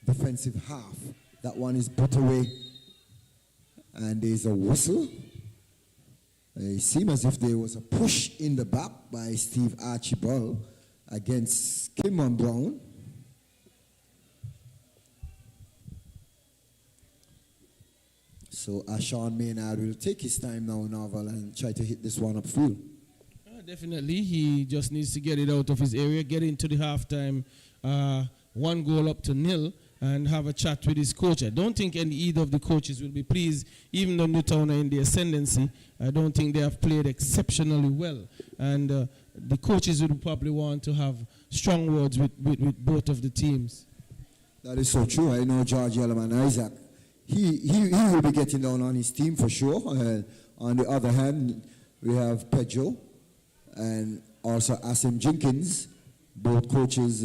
Speaker 17: defensive half. That one is put away, and there's a whistle. It seems as if there was a push in the back by Steve Archibald against Kimon Brown. So Ashawn Maynard will take his time now, Novel, and try to hit this one upfield.
Speaker 16: Definitely, he just needs to get it out of his area, get into the halftime, 1-0 and have a chat with his coach. I don't think either of the coaches will be pleased, even though Newtown are in the ascendancy. I don't think they have played exceptionally well. And the coaches would probably want to have strong words with both of the teams.
Speaker 17: That is so true. I know George Yellowman Isaac. He will be getting down on his team for sure. On the other hand, we have Pedro and also Asim Jenkins. Both coaches,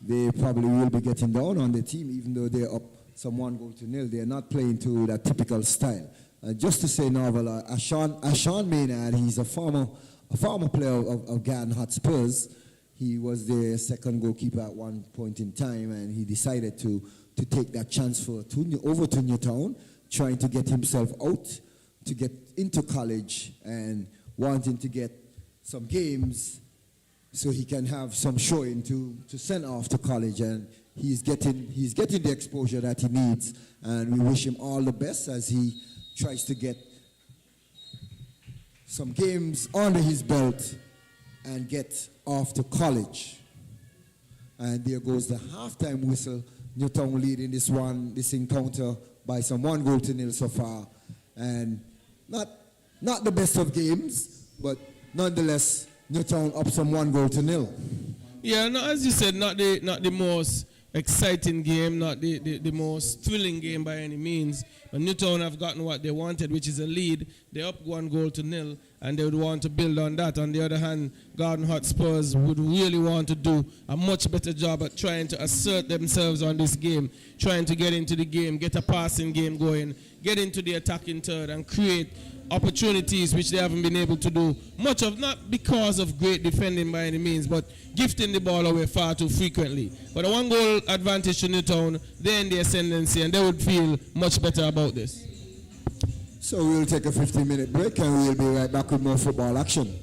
Speaker 17: they probably will be getting down on the team, even though they're up some 1-0. They're not playing to that typical style. Just to say, Novel, Ashawn Maynard, he's a former player of Garden Hotspurs. He was their second goalkeeper at one point in time, and he decided to take that transfer over to Newtown, trying to get himself out, to get into college, and wanting to get some games so he can have some showing to send off to college. And he's getting the exposure that he needs, and we wish him all the best as he tries to get some games under his belt and get off to college. And there goes the halftime whistle. Newtown leading this encounter by some 1-0 so far. And not the best of games, but nonetheless, Newtown up some 1-0.
Speaker 16: Yeah, no, as you said, not the most exciting game, not the most thrilling game by any means. But Newtown have gotten what they wanted, which is a lead. They're up 1-0, and they would want to build on that. On the other hand, Garden Hotspurs would really want to do a much better job at trying to assert themselves on this game, trying to get into the game, get a passing game going, get into the attacking third, and create opportunities which they haven't been able to do much of, not because of great defending by any means, but gifting the ball away far too frequently. But a 1-goal advantage to Newtown, they're in the ascendancy, and they would feel much better about this.
Speaker 17: So we'll take a 15-minute break, and we'll be right back with more football action.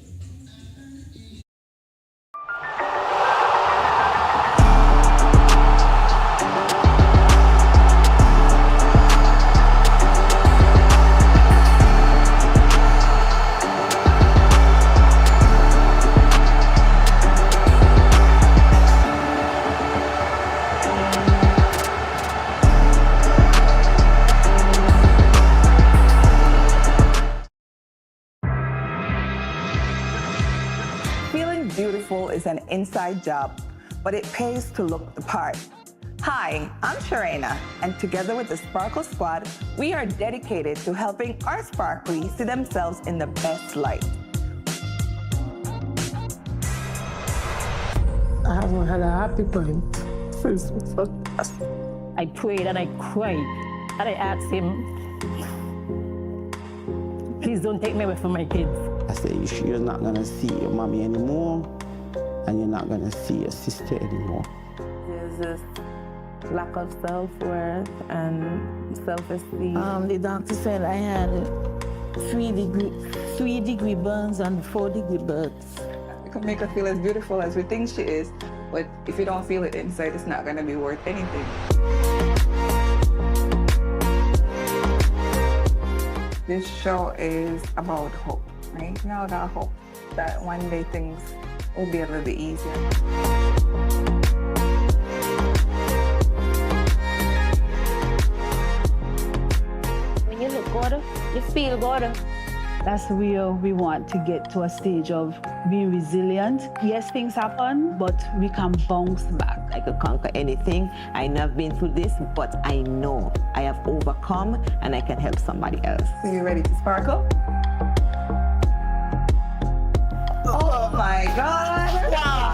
Speaker 1: Beautiful is an inside job, but it pays to look the part. Hi, I'm Sharena, and together with the Sparkle Squad, we are dedicated to helping our sparkly see themselves in the best light.
Speaker 2: I haven't had a happy point since
Speaker 3: I prayed and I cried, and I asked him, please don't take me away from my kids.
Speaker 4: I said, you sure you're not going to see your mommy anymore, and you're not going to see your sister anymore?
Speaker 18: There's this lack of self-worth and self-esteem.
Speaker 15: The doctor said I had 3-degree burns and 4-degree burns.
Speaker 1: It can make her feel as beautiful as we think she is, but if you don't feel it inside, it's not going to be worth anything. This show is about hope, right? We all got hope that one day things will be a little bit easier.
Speaker 3: When you look good, you feel good.
Speaker 5: That's where we want to get to a stage of being resilient. Yes, things happen, but we can bounce back.
Speaker 6: I could conquer anything. I know I've been through this, but I know I have overcome and I can help somebody else.
Speaker 1: So you ready to sparkle? Oh my God! Wow!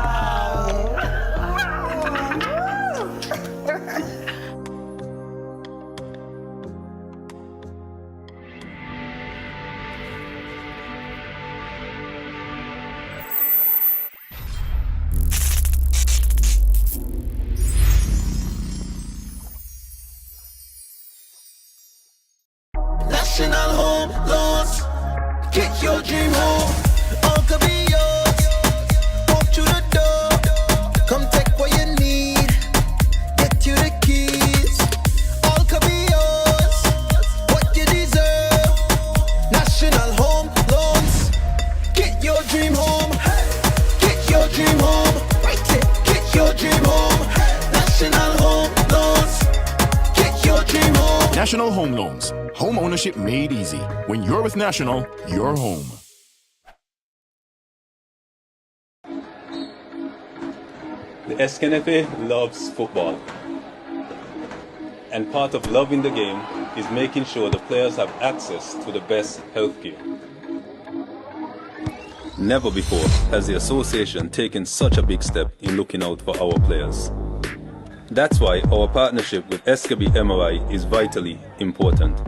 Speaker 7: National Home Loans. Get your dream home. All could be yours. Walk through the door. Come take what you need. Get you the keys. All could be yours. What you deserve. National Home Loans. Get your dream home. Get your dream home. Get your dream home. National Home Loans. Get your dream home.
Speaker 8: National Home Loans. Home ownership made easy. When you're with National, you're home.
Speaker 9: The SKB loves football. And part of loving the game is making sure the players have access to the best healthcare. Never before has the association taken such a big step in looking out for our players. That's why our partnership with SKB MRI is vitally important.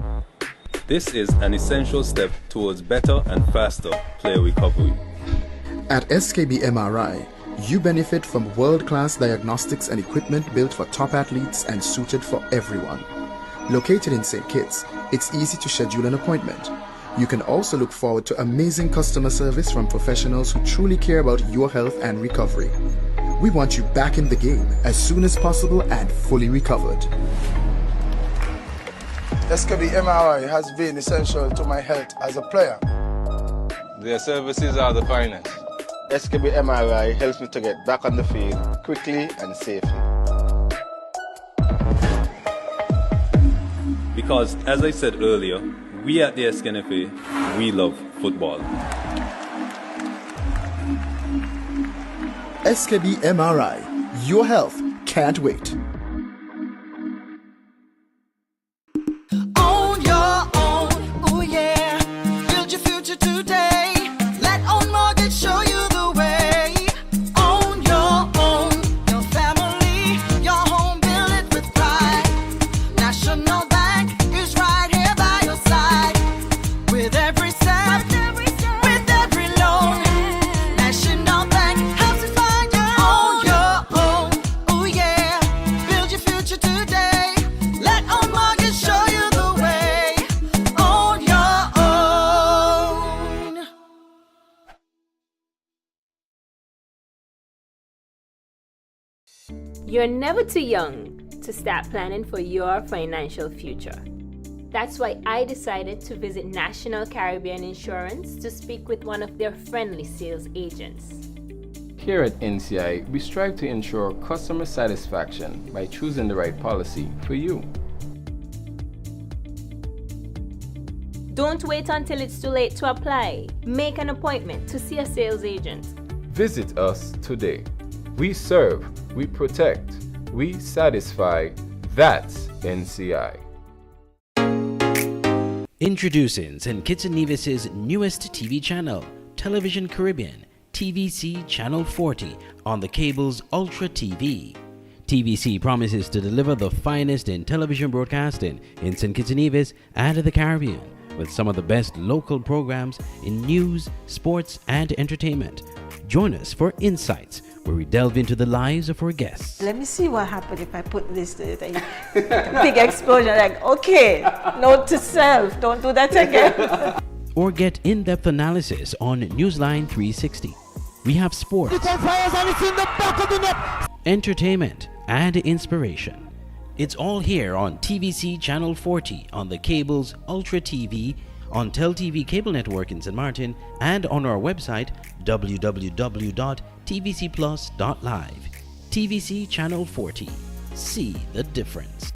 Speaker 9: This is an essential step towards better and faster player recovery.
Speaker 10: At SKB MRI, you benefit from world-class diagnostics and equipment built for top athletes and suited for everyone. Located in St. Kitts, it's easy to schedule an appointment. You can also look forward to amazing customer service from professionals who truly care about your health and recovery. We want you back in the game as soon as possible and fully recovered.
Speaker 11: SKB MRI has been essential to my health as a player.
Speaker 19: Their services are the finest.
Speaker 11: SKB MRI helps me to get back on the field quickly and safely.
Speaker 9: Because, as I said earlier, we at the SKNFA, we love football.
Speaker 10: SKB MRI. Your health can't wait.
Speaker 7: On your own, oh yeah. Build your future today. Let Own Mortgage show you the way. On your own, your family, your home, build it with pride. National Bank is right here by your side. With every step, with every loan. National Bank helps you find your own, oh yeah. Build your future today. Let Own Mortgage show you the way. On your own.
Speaker 12: You're never too young to start planning for your financial future. That's why I decided to visit National Caribbean Insurance to speak with one of their friendly sales agents.
Speaker 13: Here at NCI, we strive to ensure customer satisfaction by choosing the right policy for you.
Speaker 12: Don't wait until it's too late to apply. Make an appointment to see a sales agent.
Speaker 13: Visit us today. We serve, we protect, we satisfy. That's NCI.
Speaker 14: Introducing St. Kitts and Nevis's newest TV channel, Television Caribbean, TVC Channel 40 on the cable's Ultra TV. TVC promises to deliver the finest in television broadcasting in St. Kitts and Nevis and the Caribbean, with some of the best local programs in news, sports, and entertainment. Join us for Insights, where we delve into the lives of our guests.
Speaker 15: Let me see what happens if I put this thing. Big explosion, like, okay, note to self, don't do that again.
Speaker 14: Or get in-depth analysis on Newsline 360. We have sports, entertainment, and inspiration. It's all here on TVC Channel 40 on the cable's Ultra TV, on TelTV Cable Network in St. Martin, and on our website www.tvcplus.live. TVC Channel 40. See the difference.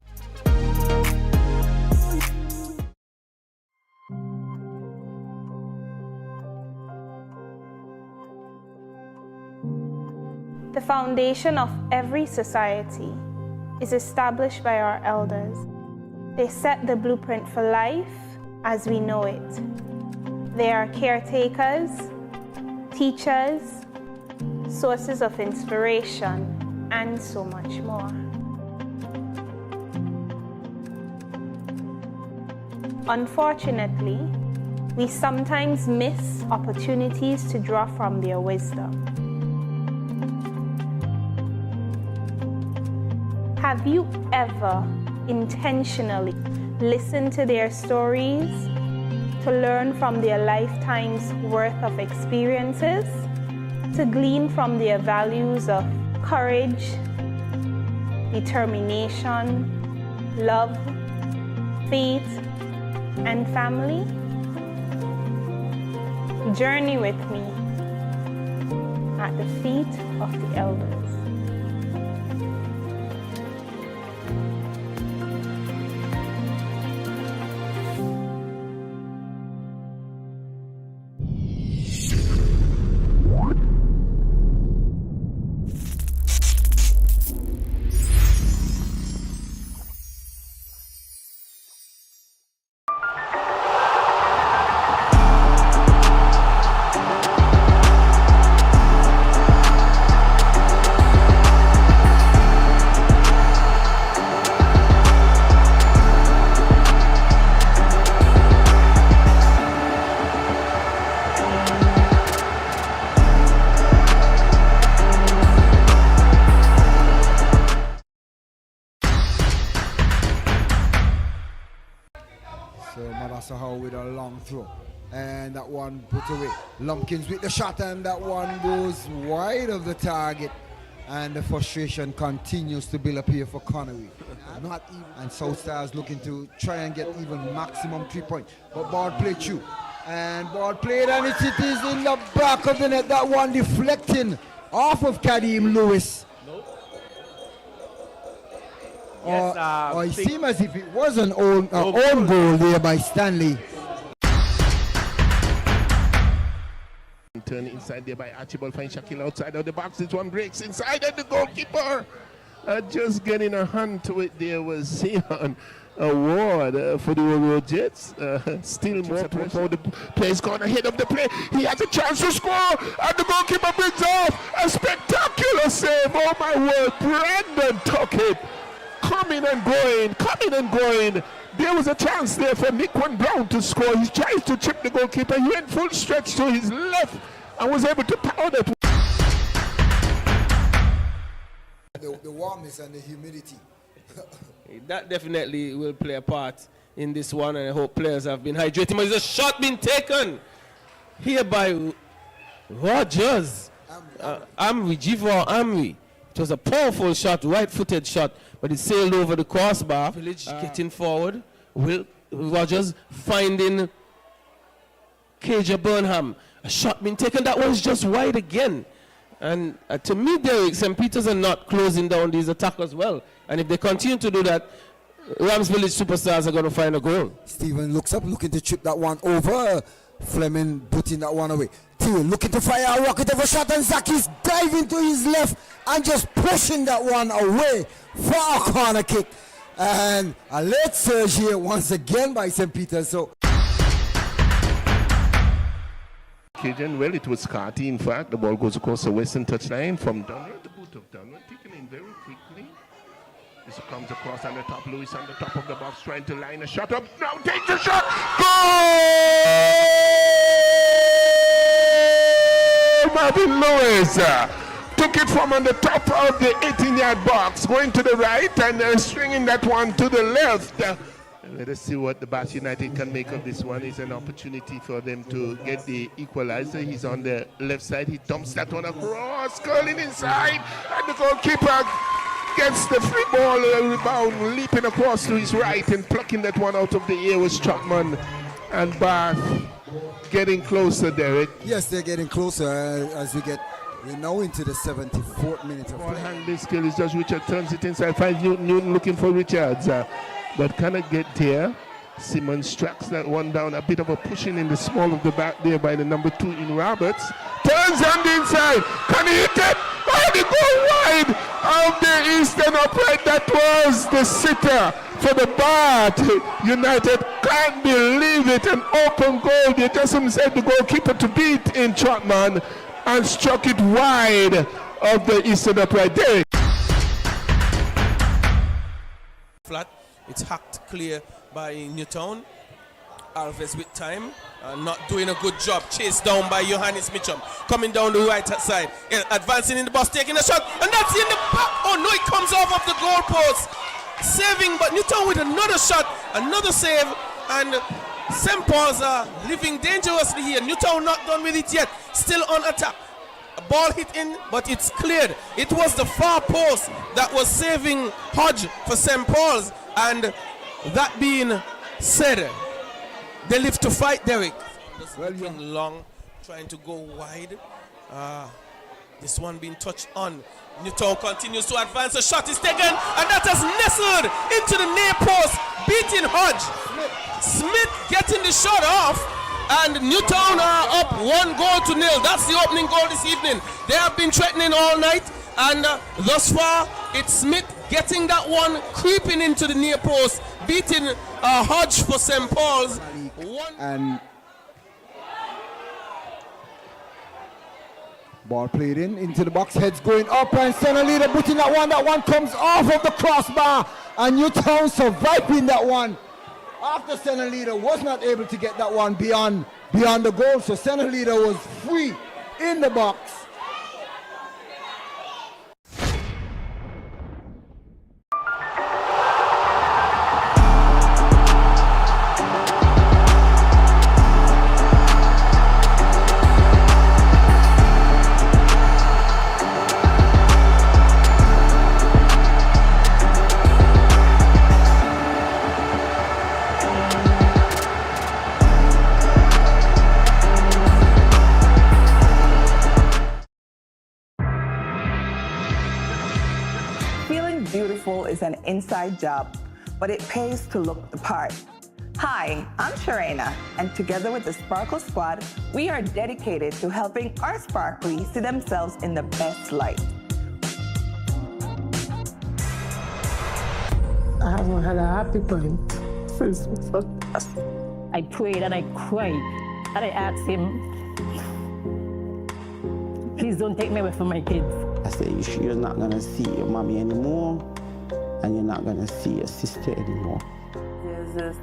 Speaker 19: The foundation of every society is established by our elders. They set the blueprint for life as we know it. They are caretakers, teachers, sources of inspiration, and so much more. Unfortunately, we sometimes miss opportunities to draw from their wisdom. Have you ever intentionally listened to their stories to learn from their lifetime's worth of experiences, to glean from their values of courage, determination, love, faith, and family? Journey with me at the feet of the elders.
Speaker 17: Sahau with a long throw, and that one put away. Lumpkins with the shot, and that one goes wide of the target, and the frustration continues to build up here for Connery. Not even, and South Stars looking to try and get even maximum 3 points, but ball played through, And ball played, and it is in the back of the net. That one deflecting off of Kadeem Lewis. Or it seemed as if it was an own goal there by Stanley.
Speaker 20: Turn inside there by Archibald, find Shaquille outside of the box. This one breaks inside, and the goalkeeper just getting a hand to it. There was Sion Award for the World Jets. Still more pressure. The player's gone ahead of the play. He has a chance to score, and the goalkeeper brings off a spectacular save. Oh my word, Brandon Tuckett coming and going. There was a chance there for Nickwan Brown to score. He tries to chip the goalkeeper. He went full stretch to his left and was able to power that.
Speaker 17: The warmth and the humidity.
Speaker 16: That definitely will play a part in this one, and I hope players have been hydrating. But there's a shot being taken here by Rogers. Amri. It was a powerful shot, right-footed shot, but it sailed over the crossbar. Village getting forward. Will Rogers finding Kaja Burnham. A shot being taken. That was just wide again. And to me, Derek, St. Peter's are not closing down these attackers well. And if they continue to do that, Rams Village superstars are going to find a goal.
Speaker 17: Stephen looks up, looking to chip that one over. Fleming putting that one away. Theo looking to fire a rocket of a shot, and Zaki's diving to his left and just pushing that one away for a corner kick. And a late surge here once again by St. Peter's. So
Speaker 20: Cajun, well, it was Carty, in fact. The ball goes across the western touchline from Dunner, the boot of Dunner, taken in very quickly. This comes across on the top. Lewis on the top of the box trying to line a shot up. Now takes the shot. Goal! Marvin Lewis took it from on the top of the 18-yard box, going to the right and stringing that one to the left. Let us see what the Bath United can make of this one. It's an opportunity for them to get the equalizer. He's on the left side. He dumps that one across, curling inside, and the goalkeeper gets the free ball rebound, leaping across to his right and plucking that one out of the air with Chapman. And Bath getting closer, Derek.
Speaker 17: yes, they're getting closer as we're now into the 74th minute of
Speaker 20: Ball
Speaker 17: play.
Speaker 20: handling skill is just Richard turns it inside. Finds Newton looking for Richards, but cannot get there. Simmons tracks that one down. A bit of a pushing in the small of the back there by the number 2 in Roberts. Turns on the inside. Can he hit it? Oh, they go wide of the eastern upright. That was the sitter for the Bath United. Can't believe it. An open goal. They just said the goalkeeper to beat in Trotman and struck it wide of the eastern upright. There.
Speaker 16: Flat. It's hacked clear by Newtown. Alves with time, not doing a good job. Chased down by Johannes Mitchum. Coming down the right side, advancing in the box, taking a shot, and that's in the back. Oh no, it comes off of the goalpost. Saving, but Newtown with another shot, another save, and St. Paul's are living dangerously here. Newtown not done with it yet, still on attack. A ball hit in, but it's cleared. It was the far post that was saving Hodge for St. Paul's. And that being said, they live to fight, Derek. Well, long, trying to go wide. This one being touched on. Newtown continues to advance. A shot is taken, and that has nestled into the near post, beating Hodge. Smith getting the shot off, and Newtown are up 1-0. That's the opening goal this evening. They have been threatening all night, and thus far, it's Smith getting that one, creeping into the near post, beating Hodge for St. Paul's.
Speaker 17: And ball played into the box, heads going up, and center leader putting that one comes off of the crossbar, and Newtown surviving that one after center leader was not able to get that one beyond the goal, so center leader was free in the box.
Speaker 1: beautiful is an inside job, but it pays to look the part. Hi, I'm Sharena, and together with the Sparkle Squad, we are dedicated to helping our sparklies see themselves in the best light.
Speaker 2: I haven't had a happy point since we started.
Speaker 3: I prayed and I cried and I asked him, please don't take me away from my kids.
Speaker 4: I said, you're not going to see your mommy anymore, and you're not going to see your sister anymore.
Speaker 18: There's this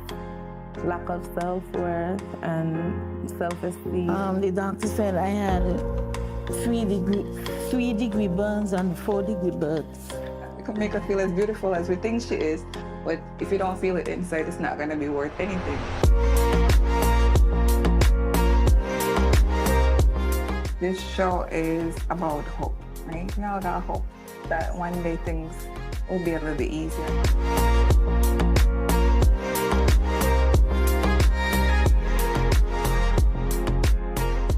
Speaker 18: lack of self-worth and self-esteem.
Speaker 15: The doctor said I had 3-degree burns and 4-degree burns.
Speaker 1: It can make her feel as beautiful as we think she is, but if you don't feel it inside, it's not going to be worth anything. This show is about hope, right? We all got hope that one day things will be a little bit easier.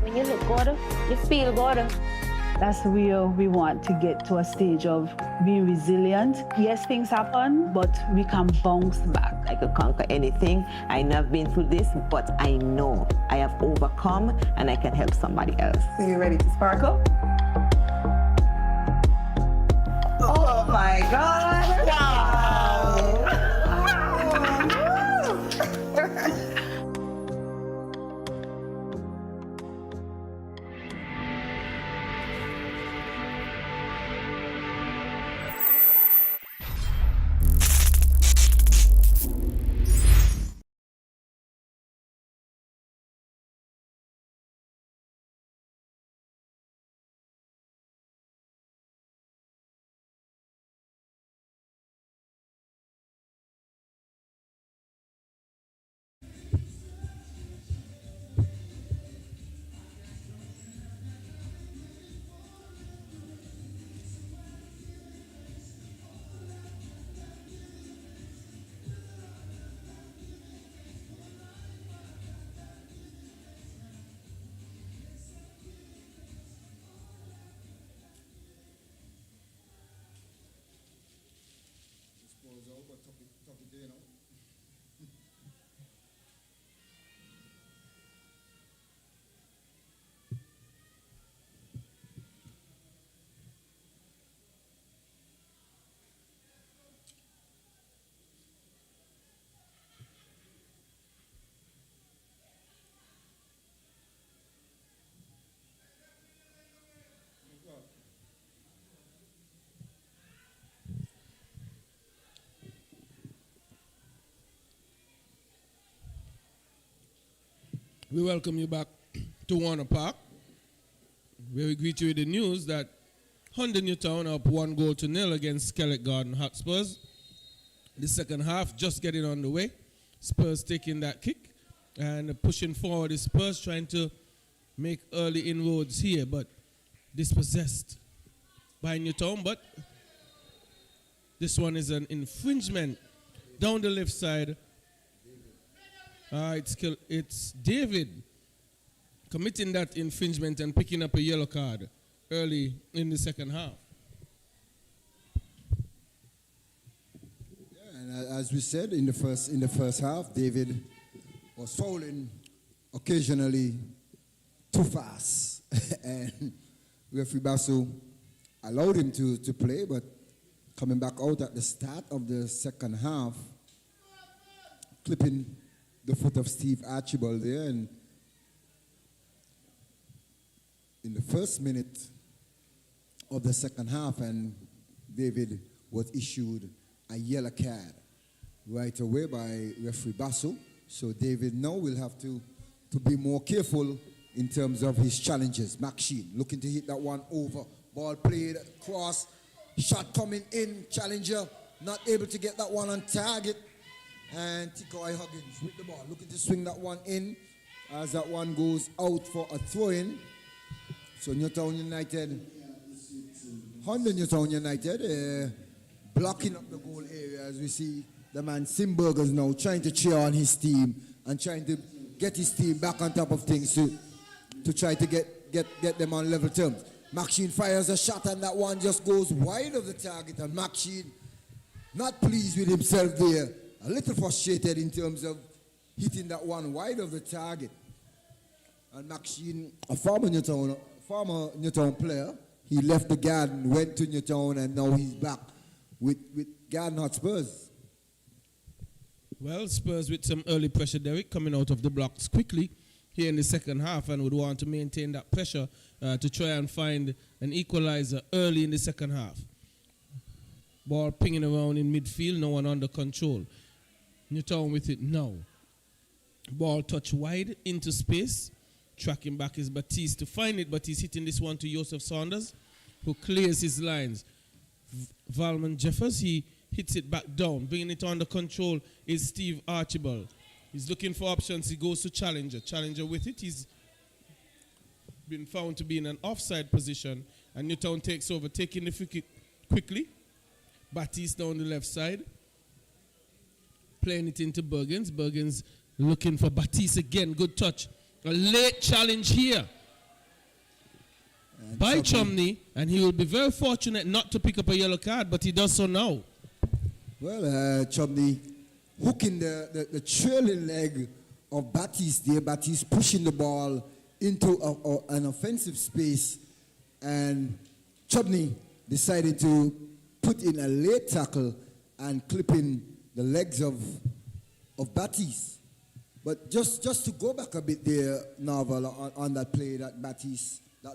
Speaker 12: When you look good, you feel good.
Speaker 5: That's where we want to get to a stage of being resilient. Yes, things happen, but we can bounce back.
Speaker 6: I could conquer anything. I know I've been through this, but I know I have overcome and I can help somebody else.
Speaker 1: So you ready to sparkle? Oh my God!
Speaker 16: We welcome you back to Warner Park, where we greet you with the news that Newtown up 1-0 against Skelett Garden Hotspurs. The second half just getting on the way. Spurs taking that kick and pushing forward. The Spurs trying to make early inroads here, but dispossessed by Newtown. But this one is an infringement down the left side. It's David committing that infringement and picking up a yellow card early in the second half.
Speaker 17: Yeah, and as we said in the first half, David was fouling occasionally too fast, and referee Basu allowed him to play, but coming back out at the start of the second half, clipping the foot of Steve Archibald there, and in the first minute of the second half, and David was issued a yellow card right away by referee Basu. So David now will have to be more careful in terms of his challenges. Maxine looking to hit that one over. Ball played, cross, shot coming in, challenger not able to get that one on target. And Tikoi Huggins with the ball, looking to swing that one in as that one goes out for a throw-in. So Newtown United, Newtown United, blocking up the goal area as we see the man Simberger's now trying to cheer on his team and trying to get his team back on top of things to try to get them on level terms. Maxine fires a shot and that one just goes wide of the target, and Maxine not pleased with himself there. A little frustrated in terms of hitting that one wide of the target. And Maxine, a former Newtown player, he left the Garden, went to Newtown, and now he's back with Garden Hotspurs.
Speaker 16: Well, Spurs with some early pressure, Derek, coming out of the blocks quickly here in the second half, and would want to maintain that pressure to try and find an equalizer early in the second half. Ball pinging around in midfield, no one under control. Newtown with it now. Ball touch wide into space. Tracking back is Baptiste to find it, but he's hitting this one to Joseph Saunders, who clears his lines. Valman Jeffers, he hits it back down. Bringing it under control is Steve Archibald. He's looking for options. He goes to Challenger. Challenger with it. He's been found to be in an offside position, and Newtown takes over, taking the free kick quickly. Baptiste down the left side. Playing it into Bergens. Bergens looking for Baptiste again. Good touch. A late challenge here by Chumney, and he will be very fortunate not to pick up a yellow card, but he does so now.
Speaker 17: Well, Chumney hooking the trailing leg of Baptiste there. Baptiste pushing the ball into an offensive space, and Chumney decided to put in a late tackle and clipping the legs of Baptiste. But just to go back a bit there, Narvel, on that play that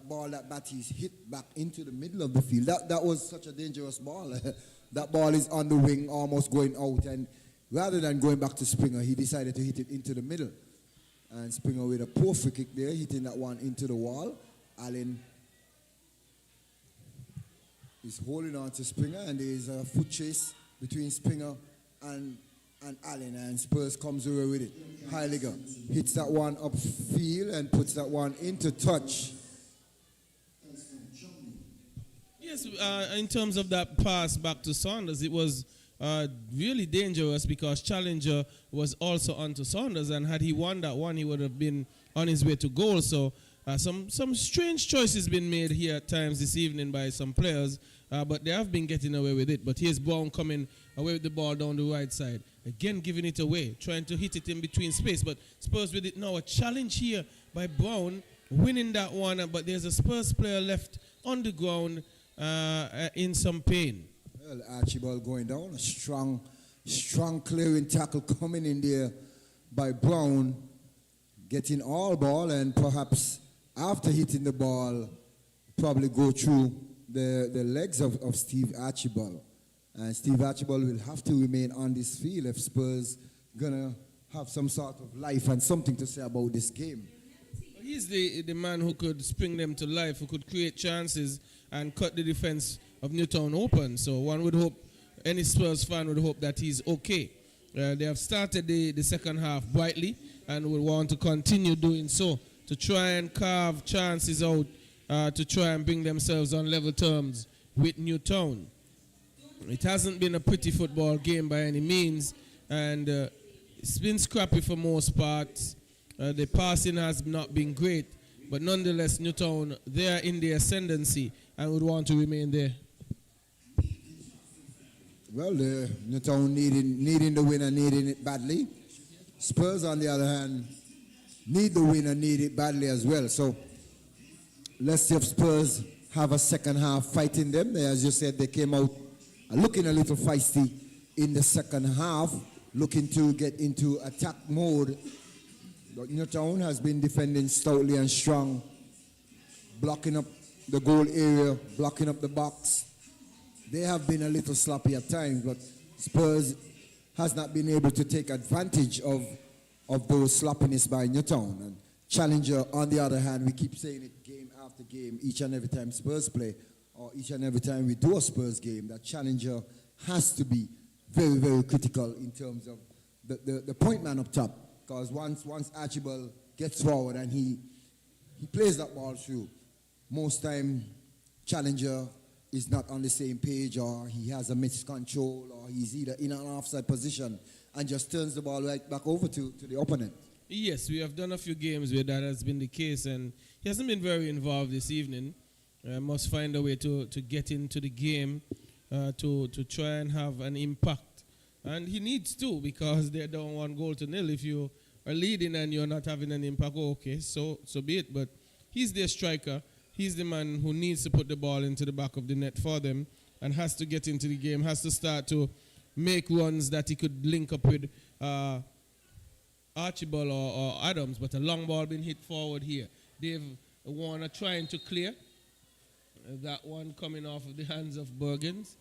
Speaker 17: ball that Baptiste hit back into the middle of the field, that was such a dangerous ball. That ball is on the wing, almost going out, and rather than going back to Springer, he decided to hit it into the middle. And Springer with a poor free kick there, hitting that one into the wall. Allen is holding on to Springer, and there is a foot chase between Springer and Allen, and Spurs comes away with it. Heiliger hits that one upfield and puts that one into touch.
Speaker 16: Yes, in terms of that pass back to Saunders, it was really dangerous because Challenger was also onto Saunders, and had he won that one, he would have been on his way to goal. So some strange choices been made here at times this evening by some players, but they have been getting away with it. But here's Brown coming away with the ball down the right side. Again, giving it away, trying to hit it in between space. But Spurs with it now. A challenge here by Brown, winning that one. But there's a Spurs player left on the ground in some pain.
Speaker 17: Well, Archibald going down. A strong clearing tackle coming in there by Brown. Getting all ball, and perhaps after hitting the ball, probably go through the legs of Steve Archibald. And Steve Archibald will have to remain on this field if Spurs gonna have some sort of life and something to say about this game.
Speaker 16: He's the man who could spring them to life, who could create chances and cut the defense of Newtown open. So one would hope, any Spurs fan would hope that he's okay. They have started the second half brightly and will want to continue doing so to try and carve chances out, to try and bring themselves on level terms with Newtown. It hasn't been a pretty football game by any means, and it's been scrappy for most parts. The passing has not been great, but nonetheless, Newtown, they are in the ascendancy and would want to remain there.
Speaker 17: Well, Newtown needing the win and needing it badly. Spurs, on the other hand, need the win and need it badly as well. So let's see if Spurs have a second half fighting them. As you said, they came out looking a little feisty in the second half, looking to get into attack mode. But Newtown has been defending stoutly and strong, blocking up the goal area, blocking up the box. They have been a little sloppy at times, but Spurs has not been able to take advantage of those sloppiness by Newtown. And Challenger, on the other hand, we keep saying it game after game, each and every time Spurs play, or each and every time we do a Spurs game, that Challenger has to be very, very critical in terms of the point man up top. Because once Archibald gets forward and he plays that ball through, most time Challenger is not on the same page, or he has a miscontrol, or he's either in an offside position and just turns the ball right back over to the opponent.
Speaker 16: Yes, we have done a few games where that has been the case, and he hasn't been very involved this evening. Must find a way to get into the game to try and have an impact. And he needs to, because they're down 1-0. If you are leading and you're not having an impact, okay, so be it. But he's their striker. He's the man who needs to put the ball into the back of the net for them and has to get into the game, has to start to make runs that he could link up with Archibald or Adams, but a long ball being hit forward here. Dave Warner trying to clear. That one coming off of the hands of Bergens.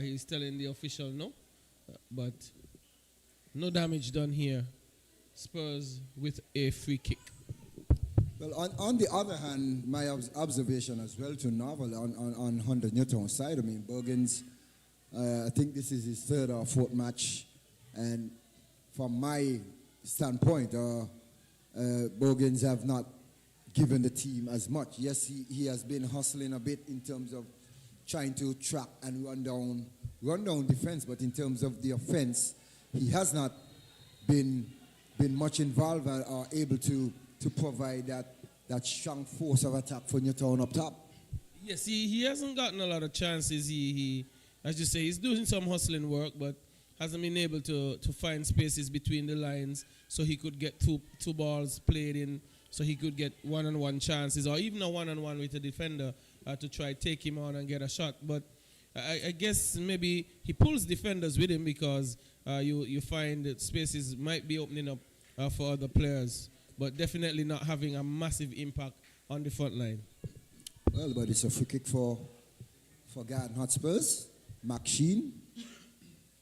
Speaker 16: He's telling the official no, but no damage done here. Spurs with a free kick.
Speaker 17: Well, on the other hand, my observation as well to Novel on 100 Newtown side, I mean, Bergens, I think this is his third or fourth match, and from my standpoint, Bergens have not given the team as much. Yes, he has been hustling a bit in terms of trying to track and run down defense, but in terms of the offense, he has not been much involved or able to provide that strong force of attack for Newtown up top.
Speaker 16: Yes, he hasn't gotten a lot of chances. He as you say, he's doing some hustling work, but hasn't been able to find spaces between the lines so he could get two balls played in, so he could get one-on-one chances, or even a one-on-one with a defender to try take him on and get a shot. But I guess maybe he pulls defenders with him because you find that spaces might be opening up for other players, but definitely not having a massive impact on the front line.
Speaker 17: Well, but it's a free kick for Garden Hotspurs. McSheen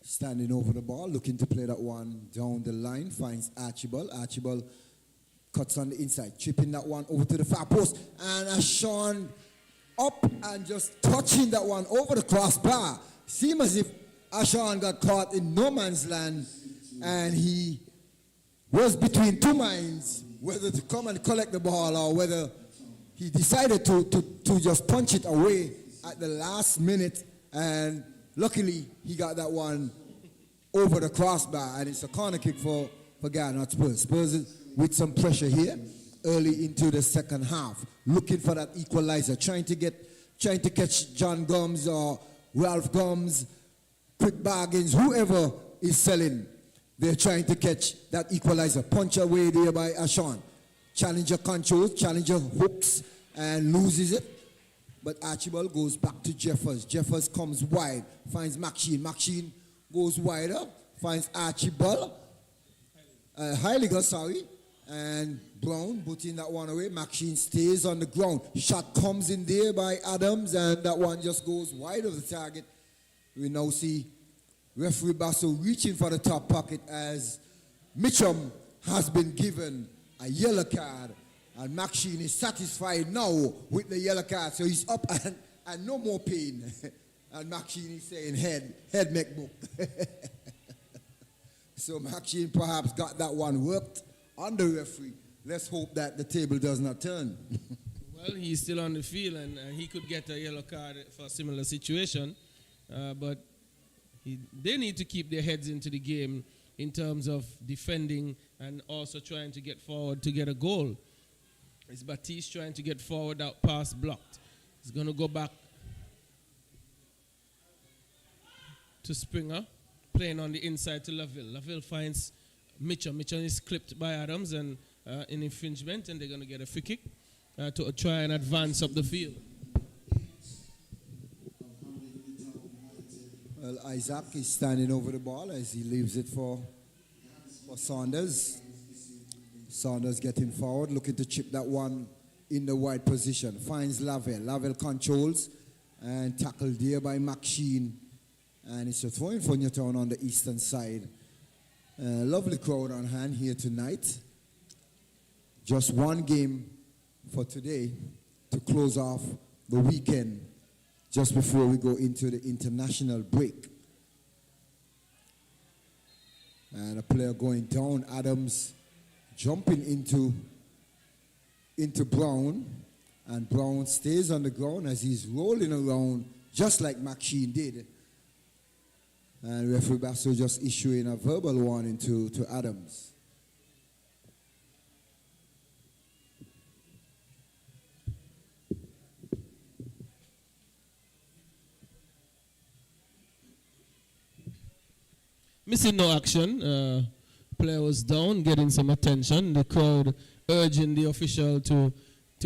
Speaker 17: standing over the ball, looking to play that one down the line, finds Archibald. Archibald cuts on the inside, chipping that one over to the far post, and Ashawn up and just touching that one over the crossbar. Seems as if Ashawn got caught in no man's land, and he was between two minds, whether to come and collect the ball or whether he decided to just punch it away at the last minute, and luckily he got that one over the crossbar, and it's a corner kick for Garden Hotspurs. Spurs with some pressure here early into the second half, looking for that equalizer, trying to catch John Gums or Ralph Gums, Quick Bargains, whoever is selling. They're trying to catch that equalizer. Punch away there by Ashawn. Challenger controls, Challenger hooks and loses it. But Archibald goes back to Jeffers. Jeffers comes wide, finds McSheen. McSheen goes wider, finds Archibald. Heiliger, sorry. And Brown putting that one away. McSheen stays on the ground. Shot comes in there by Adams, and that one just goes wide of the target. We now see referee Basso reaching for the top pocket as Mitchum has been given a yellow card, and McSheen is satisfied now with the yellow card, so he's up and no more pain. And McSheen is saying head make book. So McSheen perhaps got that one worked on the referee. Let's hope that the table does not turn.
Speaker 16: Well, he's still on the field, and he could get a yellow card for a similar situation, but they need to keep their heads into the game in terms of defending and also trying to get forward to get a goal. It's Batiste trying to get forward, that pass blocked. He's going to go back to Springer, playing on the inside to Laville. Laville finds Mitchell. Mitchell is clipped by Adams and in infringement, and they're going to get a free kick to try and advance up the field.
Speaker 17: Well, Isaac is standing over the ball as he leaves it for Saunders. Saunders getting forward, looking to chip that one in the wide position. Finds Lavelle. Lavelle controls and tackled there by McSheen. And it's a throw-in for Newtown on the eastern side. Lovely crowd on hand here tonight. Just one game for today to close off the weekend just before we go into the international break. And a player going down, Adams jumping into Brown, and Brown stays on the ground as he's rolling around just like McSheen did. And referee Basso just issuing a verbal warning to Adams.
Speaker 16: Missing no action. Player was down, getting some attention. The crowd urging the official to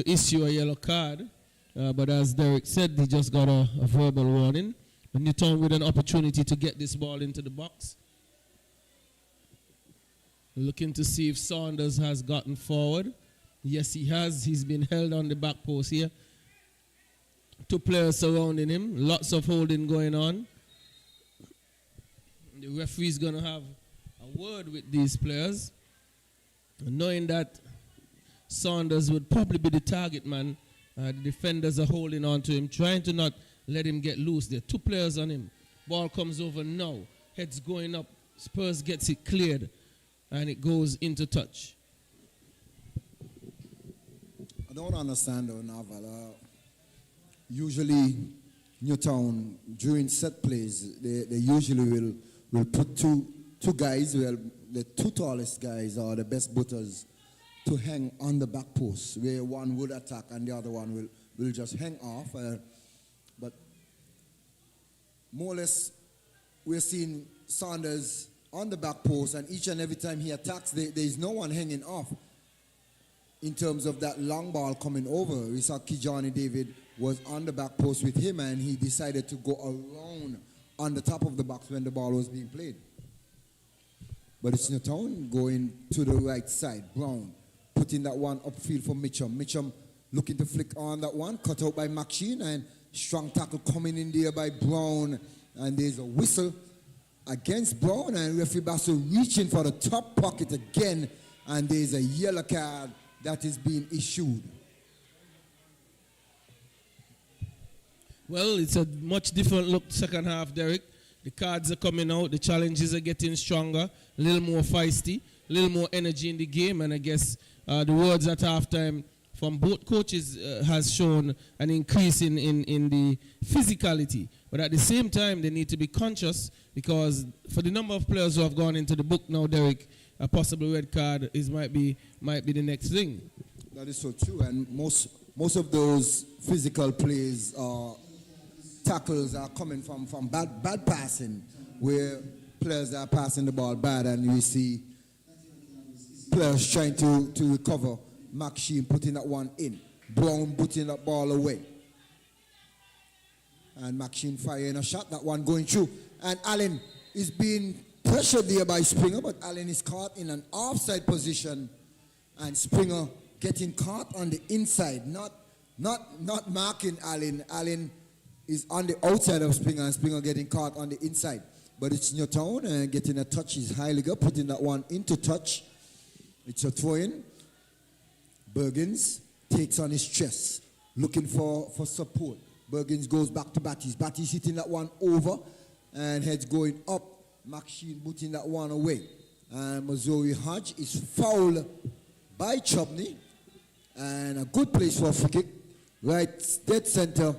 Speaker 16: issue a yellow card. But as Derek said, he just got a verbal warning. And Newtown with an opportunity to get this ball into the box. Looking to see if Saunders has gotten forward. Yes, he has. He's been held on the back post here. 2 players surrounding him. Lots of holding going on. The referee's going to have a word with these players. And knowing that Saunders would probably be the target man, the defenders are holding on to him, trying to not let him get loose. There are 2 players on him. Ball comes over now. Head's going up. Spurs gets it cleared. And it goes into touch.
Speaker 17: I don't understand though, Naval. Usually, Newtown, during set plays, they usually will put two guys, the 2 tallest guys or the best butters, to hang on the back post, where one would attack and the other one will just hang off. But more or less, we're seeing Saunders on the back post, and each and every time he attacks, there is no one hanging off. In terms of that long ball coming over, we saw Kijani David was on the back post with him, and he decided to go around on the top of the box when the ball was being played. But it's Newtown going to the right side. Brown putting that one upfield for Mitchum. Mitchum looking to flick on that one, cut out by McSheen, and strong tackle coming in there by Brown. And there's a whistle against Brown, and referee Basso reaching for the top pocket again, and there's a yellow card that is being issued.
Speaker 16: Well, it's a much different look second half, Derek. The cards are coming out, the challenges are getting stronger, a little more feisty, a little more energy in the game, and I guess the words at halftime from both coaches has shown an increase in the physicality. But at the same time, they need to be conscious, because for the number of players who have gone into the book now, Derek, a possible red card might be the next thing.
Speaker 17: That is so true, and most of those physical plays tackles are coming from bad passing, where players are passing the ball bad, and you see players trying to recover. McSheen putting that one in, Brown putting that ball away, and McSheen firing a shot, that one going through, and Allen is being pressured there by Springer, but Allen is caught in an offside position, and Springer getting caught on the inside, not marking Allen. Allen is on the outside of Springer, and Springer getting caught on the inside. But it's Newtown, and getting a touch is Heiliger, putting that one into touch. It's a throw-in. Bergens takes on his chest, looking for support. Bergens goes back to Batties. Batties hitting that one over, and heads going up. McSheen putting that one away. And Missouri Hodge is fouled by Chubney. And a good place for a free kick. Right, dead center.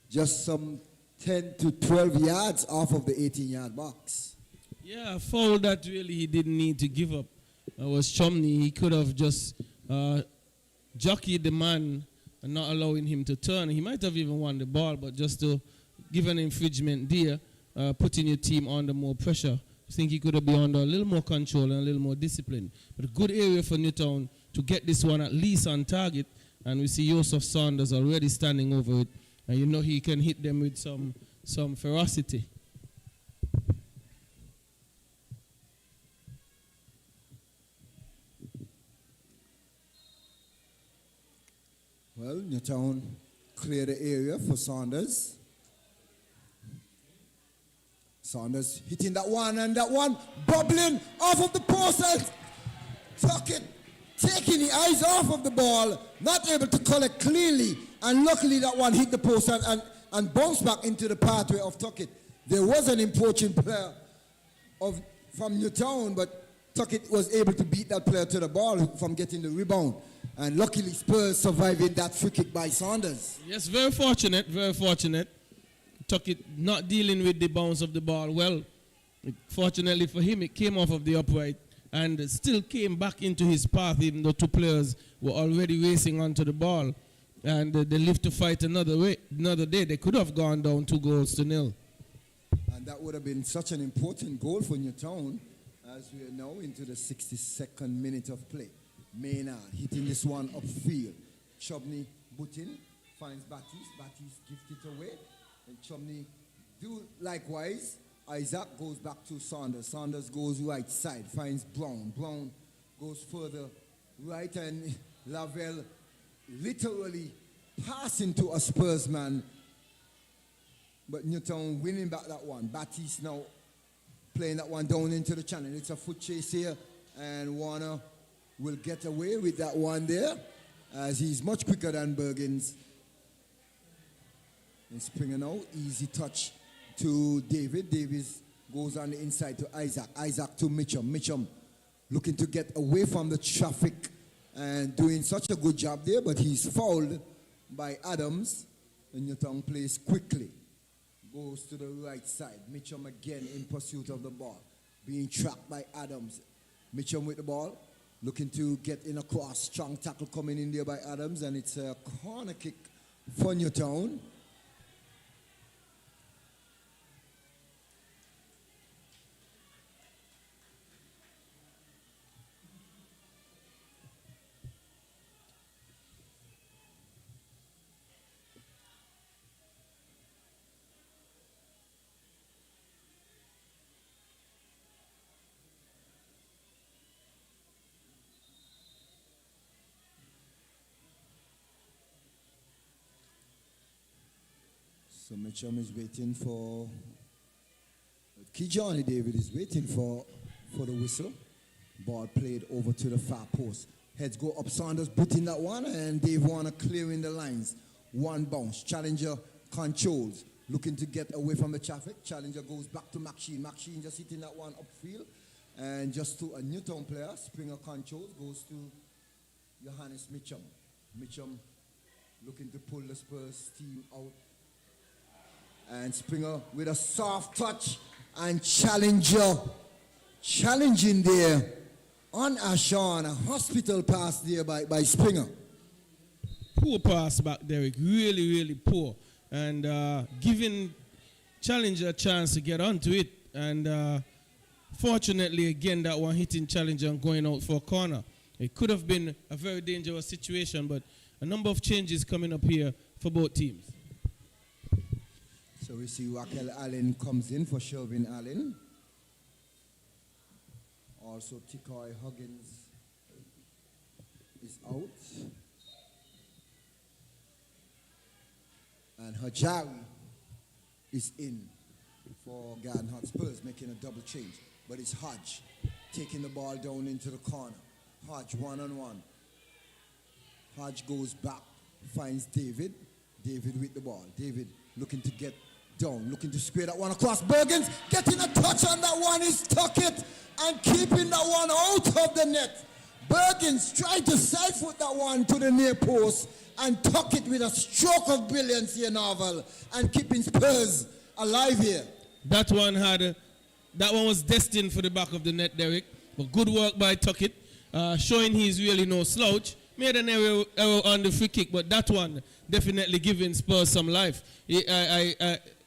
Speaker 17: Just some 10 to 12 yards off of the 18-yard box.
Speaker 16: Yeah, a foul that really he didn't need to give up. Was Chumney. He could have just jockeyed the man and not allowing him to turn. He might have even won the ball, but just to give an infringement there, putting your team under more pressure. I think he could have been under a little more control and a little more discipline. But a good area for Newtown to get this one at least on target. And we see Joseph Saunders already standing over it. And you know he can hit them with some ferocity.
Speaker 17: Well, Newtown clear the area for Saunders. Saunders hitting that one, and that one bubbling off of the post, and Tuckett taking the eyes off of the ball, not able to collect cleanly, and luckily that one hit the post and bounced back into the pathway of Tuckett. There was an approaching player from Newtown, but Tuckett was able to beat that player to the ball from getting the rebound. And luckily Spurs surviving that free kick by Saunders.
Speaker 16: Yes, very fortunate, very fortunate. Tuckett not dealing with the bounce of the ball well. Fortunately for him, it came off of the upright and still came back into his path, even though 2 players were already racing onto the ball. And they live to fight another day. They could have gone down 2-0.
Speaker 17: And And that would have been such an important goal for Newtown as we are now into the 62nd minute of play. Maynard hitting this one upfield. Chubney Butin finds Batiste. Batiste gives it away. And Chubney do likewise. Isaac goes back to Saunders. Saunders goes right side, finds Brown. Brown goes further right, and Lavelle literally passing to a Spurs man. But Newtown winning back that one. Batiste now playing that one down into the channel. It's a foot chase here, and Warner will get away with that one there, as he's much quicker than Bergens. And Springer now, easy touch to David. Davis goes on the inside to Isaac. Isaac to Mitchum. Mitchum looking to get away from the traffic and doing such a good job there, but he's fouled by Adams. And Newtown plays quickly. Goes to the right side. Mitchum again in pursuit of the ball. Being trapped by Adams. Mitchum with the ball. Looking to get in across. Strong tackle coming in there by Adams. And it's a corner kick for Newtown. So Mitchum is waiting for, Key Johnny David is waiting for the whistle. Ball played over to the far post. Heads go up, Saunders booting that one, and Dave Warner clearing the lines. One bounce. Challenger controls, looking to get away from the traffic. Challenger goes back to McSheen. McSheen just hitting that one upfield. And just to a Newtown player, Springer controls, goes to Johannes Mitchum. Mitchum looking to pull the Spurs team out. And Springer with a soft touch, and Challenger challenging there on Ashon. A hospital pass there by Springer.
Speaker 16: Poor pass back, Derek. Really, really poor. And giving Challenger a chance to get onto it. And fortunately, again, that one hitting Challenger and going out for a corner. It could have been a very dangerous situation, but a number of changes coming up here for both teams.
Speaker 17: So we see Raquel Allen comes in for Shelvin Allen. Also Tikoy Huggins is out. And Hajari is in for Garden Hotspurs, making a double change. But it's Hodge taking the ball down into the corner. Hodge one-on-one. Hodge goes back, finds David. David with the ball. David looking to get down, looking to square that one across. Bergens getting a touch on that one. Is Tuckett and keeping that one out of the net. Bergens tried to side foot that one to the near post, and Tuckett with a stroke of brilliance here, Novel, and keeping Spurs alive here.
Speaker 16: That one was destined for the back of the net, Derek. But good work by Tuckett, showing he's really no slouch. Made an error on the free kick, but that one definitely giving Spurs some life.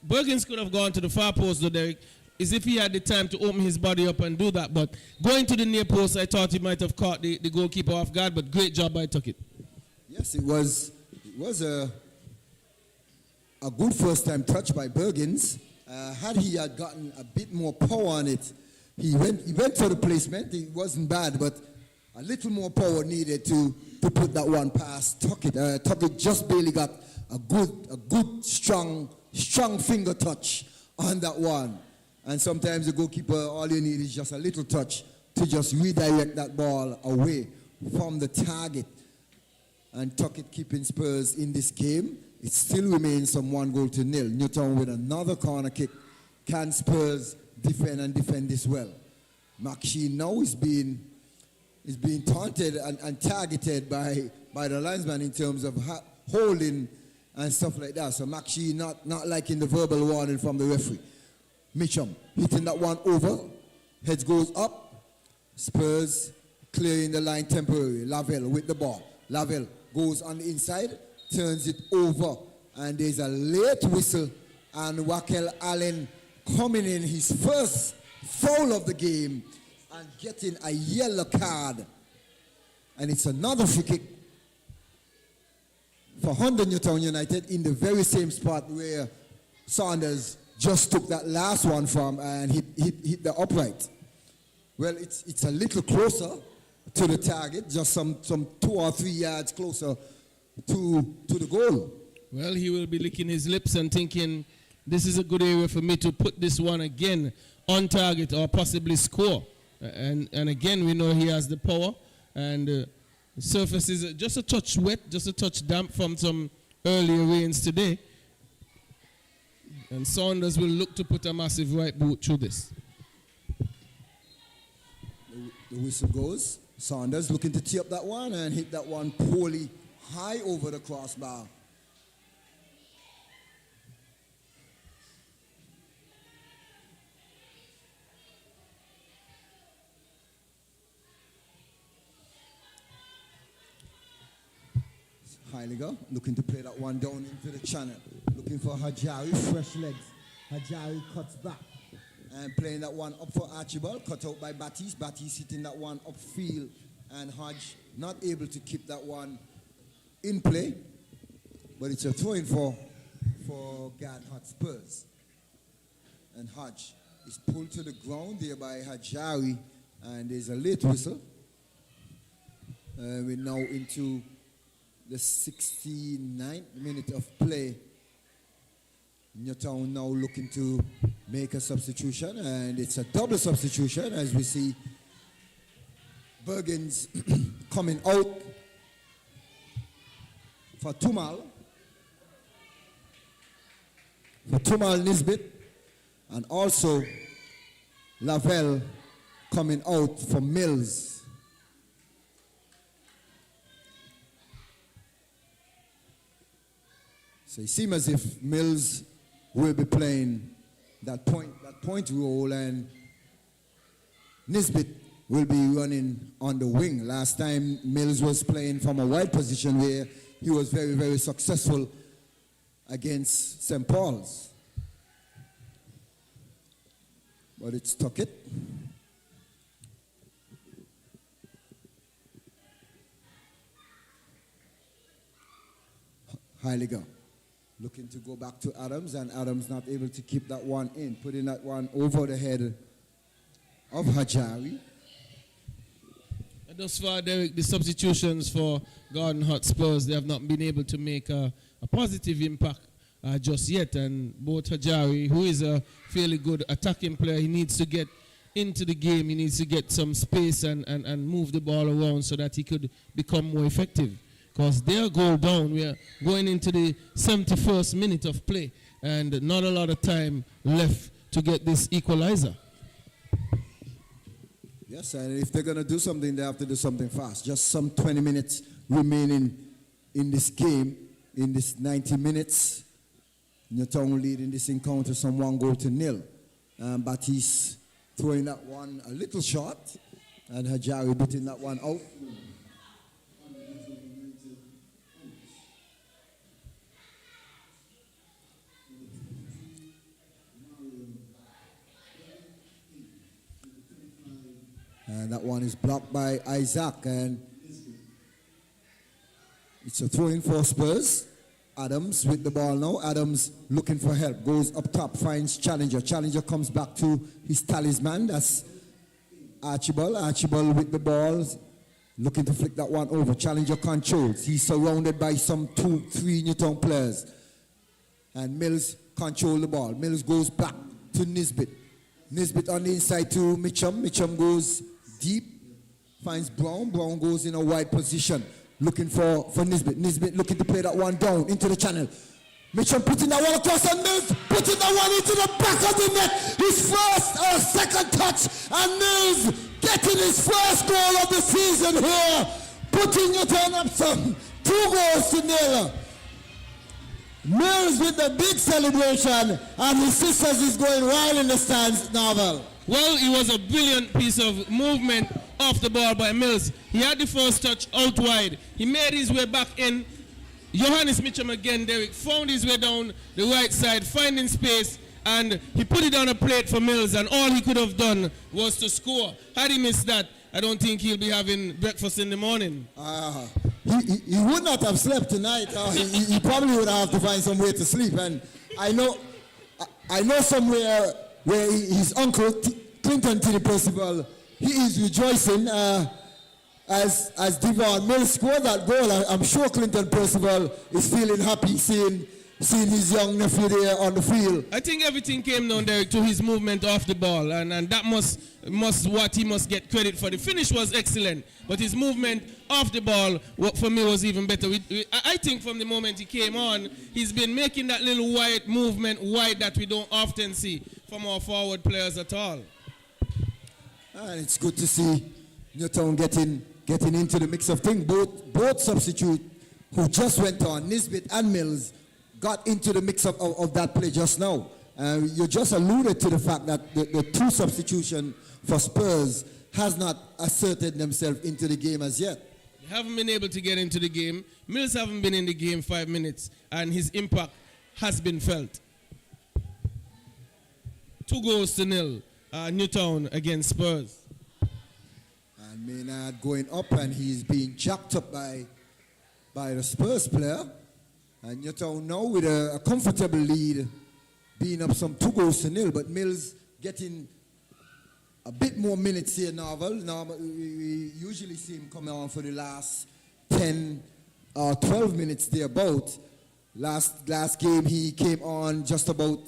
Speaker 16: Bergens could have gone to the far post, though, Derek, is if he had the time to open his body up and do that. But going to the near post, I thought he might have caught the goalkeeper off guard, but great job by Tuckett.
Speaker 17: Yes, it was a good first-time touch by Bergens. Had he had gotten a bit more power on it, he went for the placement. It wasn't bad, but a little more power needed to put that one past Tuckett. Tuckett just barely got a good strong finger touch on that one. And sometimes the goalkeeper, all you need is just a little touch to just redirect that ball away from the target. And Tuckett keeping Spurs in this game. It still remains some 1-0. Newtown with another corner kick. Can Spurs defend this well? McSheen now is being taunted and targeted by the linesman in terms of holding and stuff like that. So McSheen not liking the verbal warning from the referee. Mitchum hitting that one over. Heads goes up. Spurs clearing the line temporarily. Lavelle with the ball. Lavelle goes on the inside, turns it over, and there's a late whistle, and Raquel Allen coming in his first foul of the game and getting a yellow card. And it's another free kick for Newtown United in the very same spot where Saunders just took that last one from and hit the upright. Well, it's a little closer to the target, just some 2 or 3 yards closer to the goal.
Speaker 16: Well, he will be licking his lips and thinking, this is a good area for me to put this one again on target or possibly score. And again, we know he has the power. And the surface is just a touch wet, just a touch damp from some earlier rains today. And Saunders will look to put a massive right boot through this.
Speaker 17: The whistle goes. Saunders looking to tee up that one and hit that one poorly high over the crossbar. Heiliger looking to play that one down into the channel. Looking for Hajari, fresh legs. Hajari cuts back. And playing that one up for Archibald, cut out by Batiste. Batiste hitting that one upfield. And Hodge not able to keep that one in play. But it's a throw-in for Gad Hotspurs. And Hodge is pulled to the ground there by Hajari. And there's a late whistle. We're now into the 69th minute of play. Newtown now looking to make a substitution, and it's a double substitution as we see Bergens coming out for Tumal Nisbet, and also Lavelle coming out for Mills. So it seems as if Mills will be playing that point role, and Nisbet will be running on the wing. Last time Mills was playing from a wide position where he was very, very successful against St. Paul's. But it's Tuckett. Heiliger looking to go back to Adams, and Adams not able to keep that one in, putting that one over the head of Hajari.
Speaker 16: Thus far, Derek, the substitutions for Garden Hotspurs, they have not been able to make a positive impact just yet. And both Hajari, who is a fairly good attacking player, he needs to get into the game, he needs to get some space and move the ball around so that he could become more effective. Because their goal down, we are going into the 71st minute of play, and not a lot of time left to get this equalizer.
Speaker 17: Yes, and if they're going to do something, they have to do something fast. Just some 20 minutes remaining in this game, in this 90 minutes. Newtown leading this encounter some 1-0. Batiste throwing that one a little short, and Hajari beating that one out. And that one is blocked by Isaac, and it's a throw-in for Spurs. Adams with the ball now. Adams looking for help, goes up top, finds Challenger. Challenger comes back to his talisman, that's Archibald. Archibald with the ball, looking to flick that one over. Challenger controls. He's surrounded by some 2-3 Newtown players. And Mills controls the ball. Mills goes back to Nisbet. Nisbet on the inside to Mitchum. Mitchum goes deep, finds Brown. Brown goes in a wide position, looking for Nisbet. Nisbet looking to play that one down into the channel. Mitchum putting that one across, and Mills putting that one into the back of the net. His first or second touch, and Mills getting his first goal of the season here, putting Newtown up some 2-0. Mills with the big celebration, and his sisters is going wild in the stands, Novel.
Speaker 16: Well, it was a brilliant piece of movement off the ball by Mills. He had the first touch out wide. He made his way back in. Johannes Mitchum again, Derek, found his way down the right side, finding space, and he put it on a plate for Mills, and all he could have done was to score. Had he missed that, I don't think he'll be having breakfast in the morning.
Speaker 17: He would not have slept tonight. He probably would have to find some way to sleep. And I know somewhere where his uncle, Clinton T. Percival, he is rejoicing as Devon Mills scored that goal. I'm sure Clinton Percival is feeling happy seeing his young nephew there on the field.
Speaker 16: I think everything came down there to his movement off the ball, and that must what he must get credit for. The finish was excellent, but his movement off the ball, for me, was even better. I think from the moment he came on, he's been making that little wide movement wide that we don't often see from our forward players at all.
Speaker 17: And it's good to see Newtown getting into the mix of things. Both substitutes who just went on, Nisbet and Mills, got into the mix of that play just now. You just alluded to the fact that the two substitution for Spurs has not asserted themselves into the game as yet.
Speaker 16: They haven't been able to get into the game. Mills haven't been in the game 5 minutes, and his impact has been felt. 2-0 Newtown against Spurs.
Speaker 17: And Maynard going up, and he's being jacked up by the Spurs player. And Newtown now with a comfortable lead, being up some 2-0, but Mills getting a bit more minutes here, Norval. We usually see him come on for the last 10 or 12 minutes thereabout. Last game he came on just about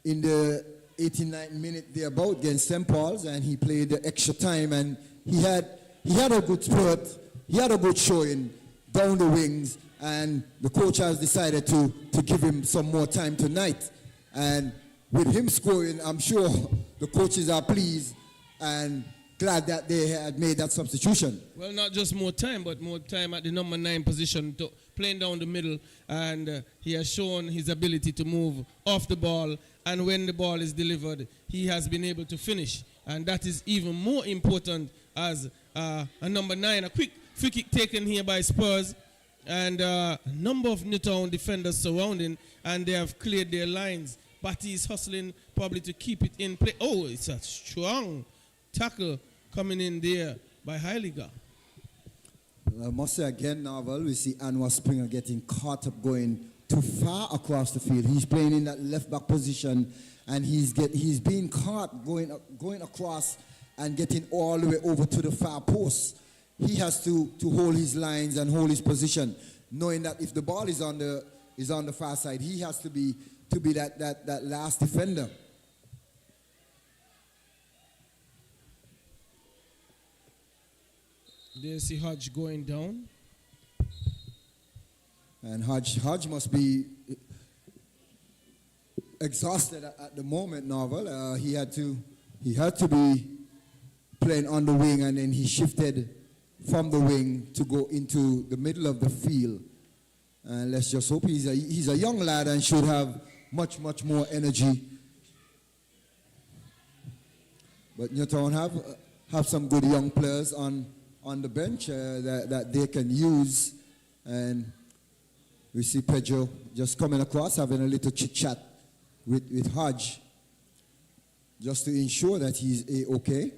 Speaker 17: in the 89th minute thereabout against St. Paul's, and he played the extra time, and he had a good spurt, he had a good showing down the wings, and the coach has decided to give him some more time tonight. And with him scoring, I'm sure the coaches are pleased and glad that they had made that substitution.
Speaker 16: Well, not just more time, but more time at the number 9 position, playing down the middle, and he has shown his ability to move off the ball, and when the ball is delivered, he has been able to finish, and that is even more important as a number 9. A quick free kick taken here by Spurs, and a number of Newtown defenders surrounding, and they have cleared their lines. Batty is hustling probably to keep it in play. Oh, it's a strong tackle coming in there by Heiliger.
Speaker 17: I must say again, Norval, we see Anwar Springer getting caught up going too far across the field. He's playing in that left back position, and he's being caught going across and getting all the way over to the far post. He has to hold his lines and hold his position, knowing that if the ball is on the far side, he has to be that last defender.
Speaker 16: There's the Hodge going down.
Speaker 17: And Hodge must be exhausted at the moment, Norval. He had to be playing on the wing, and then he shifted from the wing to go into the middle of the field. And let's just hope he's a young lad and should have much more energy. But Newtown have some good young players on the bench that they can use, and we see Pedro just coming across, having a little chit-chat with Hodge, just to ensure that he's A-okay.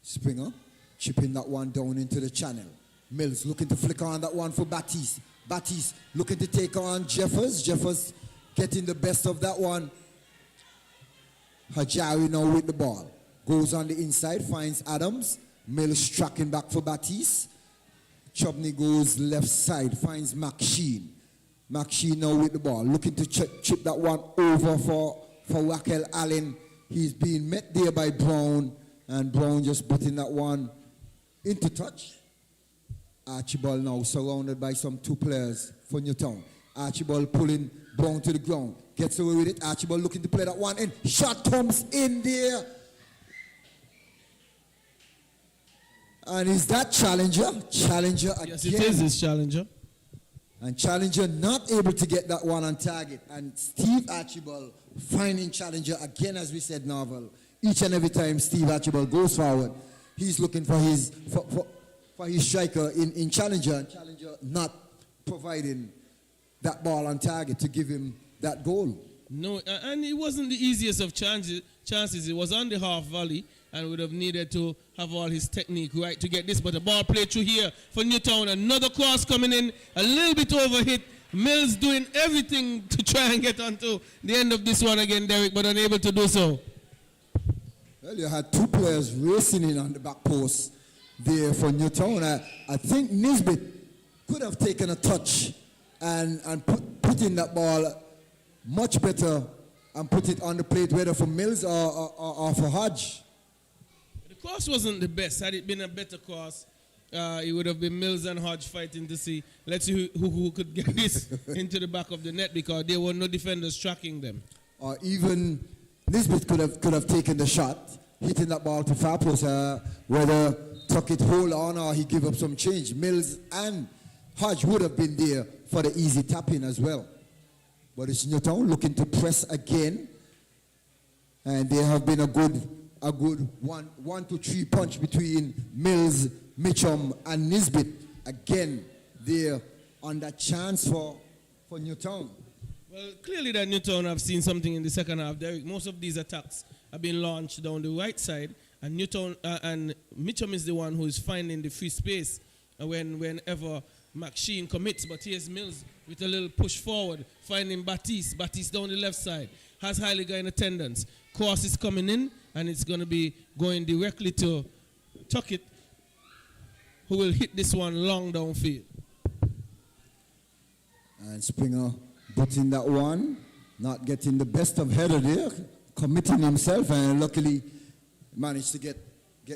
Speaker 17: Springer chipping that one down into the channel. Mills looking to flick on that one for Batiste. Batiste looking to take on Jeffers. Jeffers getting the best of that one. Hajari now with the ball. Goes on the inside, finds Adams. Mills tracking back for Batiste. Chubney goes left side, finds McSheen. McSheen now with the ball, looking to chip that one over for Raquel Allen. He's being met there by Brown, and Brown just putting that one into touch. Archibald now surrounded by some 2 players for Newtown. Archibald pulling Brown to the ground. Gets away with it. Archibald looking to play that one in. Shot comes in there. And is that Challenger? Challenger again.
Speaker 16: Yes, it is his Challenger.
Speaker 17: And Challenger not able to get that one on target. And Steve Archibald finding Challenger again, as we said, Norval. Each and every time Steve Archibald goes forward, he's looking for his striker in Challenger, and Challenger not providing that ball on target to give him that goal.
Speaker 16: No, and it wasn't the easiest of chances. It was on the half volley and would have needed to have all his technique right to get this. But the ball played through here for Newtown. Another cross coming in, a little bit overhit. Mills doing everything to try and get onto the end of this one again, Derek, but unable to do so.
Speaker 17: Well, you had two players racing in on the back post there for Newtown. I think Nisbet could have taken a touch and put in that ball much better and put it on the plate, whether for Mills or for Hodge.
Speaker 16: The cross wasn't the best. Had it been a better cross, it would have been Mills and Hodge fighting to see, let's see who could get this into the back of the net, because there were no defenders tracking them.
Speaker 17: Or even Nisbet could have taken the shot, hitting that ball to far post, whether Tuckett hold on or he give up some change. Mills and Hodge would have been there for the easy tap-in as well. But it's Newtown looking to press again. And there have been a good 1-2-3 punch between Mills, Mitchum, and Nisbet. Again, there on that chance for Newtown.
Speaker 16: Well, clearly that Newtown have seen something in the second half, Derek. Most of these attacks have been launched down the right side, and Newtown and Mitchum is the one who is finding the free space whenever McSheen commits. But here's Mills with a little push forward, finding Batiste. Batiste down the left side has Heiliger in attendance. Cross is coming in, and it's going to be going directly to Tuckett, who will hit this one long downfield.
Speaker 17: And Springer putting that one, not getting the best of header there, committing himself, and luckily managed to get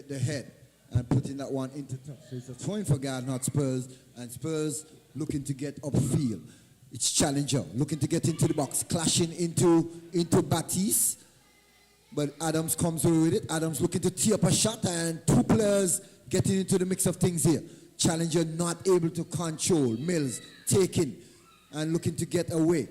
Speaker 17: the head and putting that one into touch. So it's a throw for Garden Hotspurs, and Spurs looking to get upfield. It's Challenger looking to get into the box, clashing into Batiste, but Adams comes away with it. Adams looking to tee up a shot, and two players getting into the mix of things here. Challenger not able to control. Mills taking and looking to get away,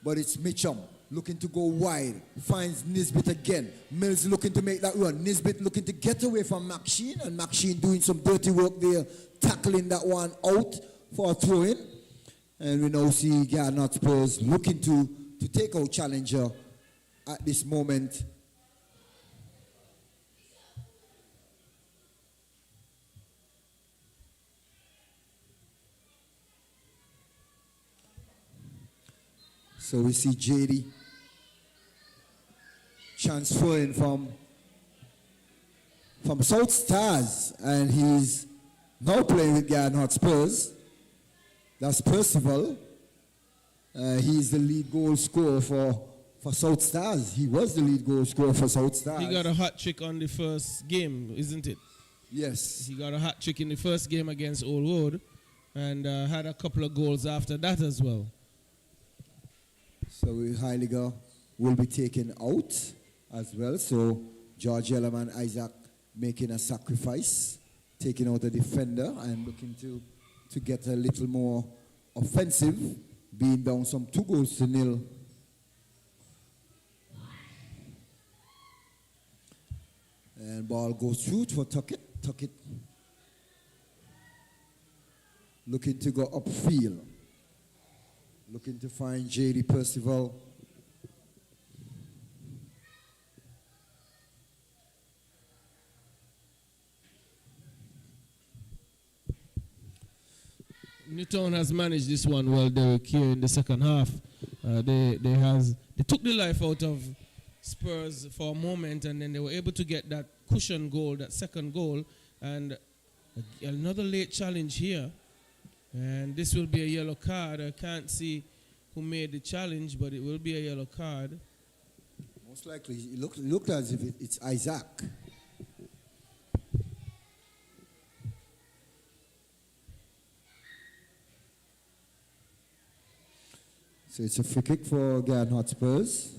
Speaker 17: but it's Mitchum looking to go wide, finds Nisbet again. Mills looking to make that run. Nisbet looking to get away from McSheen, and McSheen doing some dirty work there, tackling that one out for a throw-in. And we now see Garden Hotspurs looking to take out Challenger at this moment. So we see JD transferring from South Stars, and he's now playing with Garden Hotspurs. That's Percival. He's the lead goal scorer for South Stars. He was the lead goal scorer for South Stars.
Speaker 16: He got a hat trick on the first game, isn't it?
Speaker 17: Yes.
Speaker 16: He got a hat trick in the first game against Old Road, and had a couple of goals after that as well.
Speaker 17: So Heiliger will be taken out as well. So George Ellerman, Isaac making a sacrifice, taking out a defender and looking to get a little more offensive, being down some 2-0. And ball goes through for Tuckett. Tuckett looking to go upfield. Looking to find J.D. Percival.
Speaker 16: Newtown has managed this one well, Derek, here in the second half. They took the life out of Spurs for a moment, and then they were able to get that cushion goal, that second goal, and another late challenge here. And this will be a yellow card. I can't see who made the challenge, but it will be a yellow card.
Speaker 17: Most likely, it looked as if it's Isaac. So it's a free kick for Garden Hotspurs.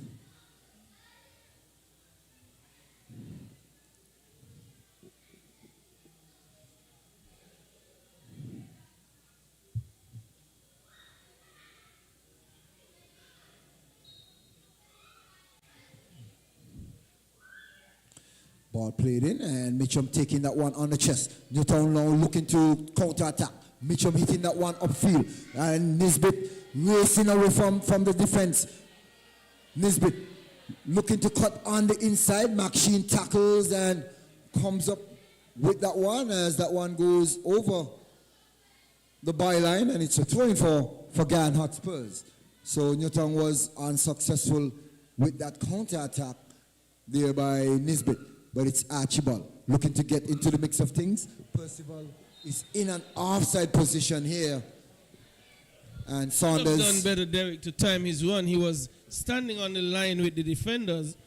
Speaker 17: Ball played in, and Mitchum taking that one on the chest. Newtown now looking to counter-attack. Mitchum hitting that one upfield. And Nisbet racing away from the defense. Nisbet looking to cut on the inside. Maxine tackles and comes up with that one as that one goes over the byline, and it's a throw-in for Ghan Hotspurs. So Newtown was unsuccessful with that counter-attack there by Nisbet, but it's Archibald looking to get into the mix of things. Percival is in an offside position here, and Saunders
Speaker 16: done better, Derek, to time his run. He was standing on the line with the defenders,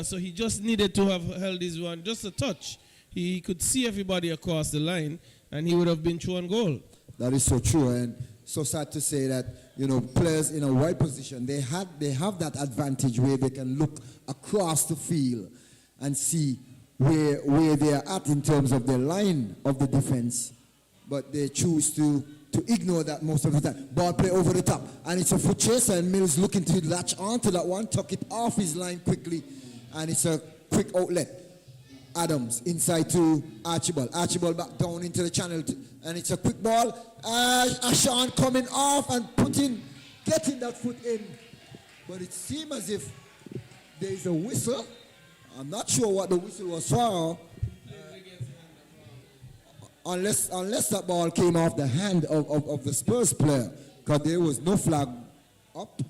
Speaker 16: so he just needed to have held his run just a touch. He could see everybody across the line, and he would have been through on goal.
Speaker 17: That is so true, and so sad to say that, you know, players in a wide position, they have that advantage where they can look across the field and see where they are at in terms of the line of the defense, but they choose to ignore that most of the time. Ball play over the top, and it's a foot chase, and Mills looking to latch onto that one, tuck it off his line quickly, and it's a quick outlet. Adams inside to Archibald. Archibald back down into the channel, and it's a quick ball. Ashan coming off and getting that foot in. But it seems as if there is a whistle. I'm not sure what the whistle was for. Unless that ball came off the hand of the Spurs player, because there was no flag up.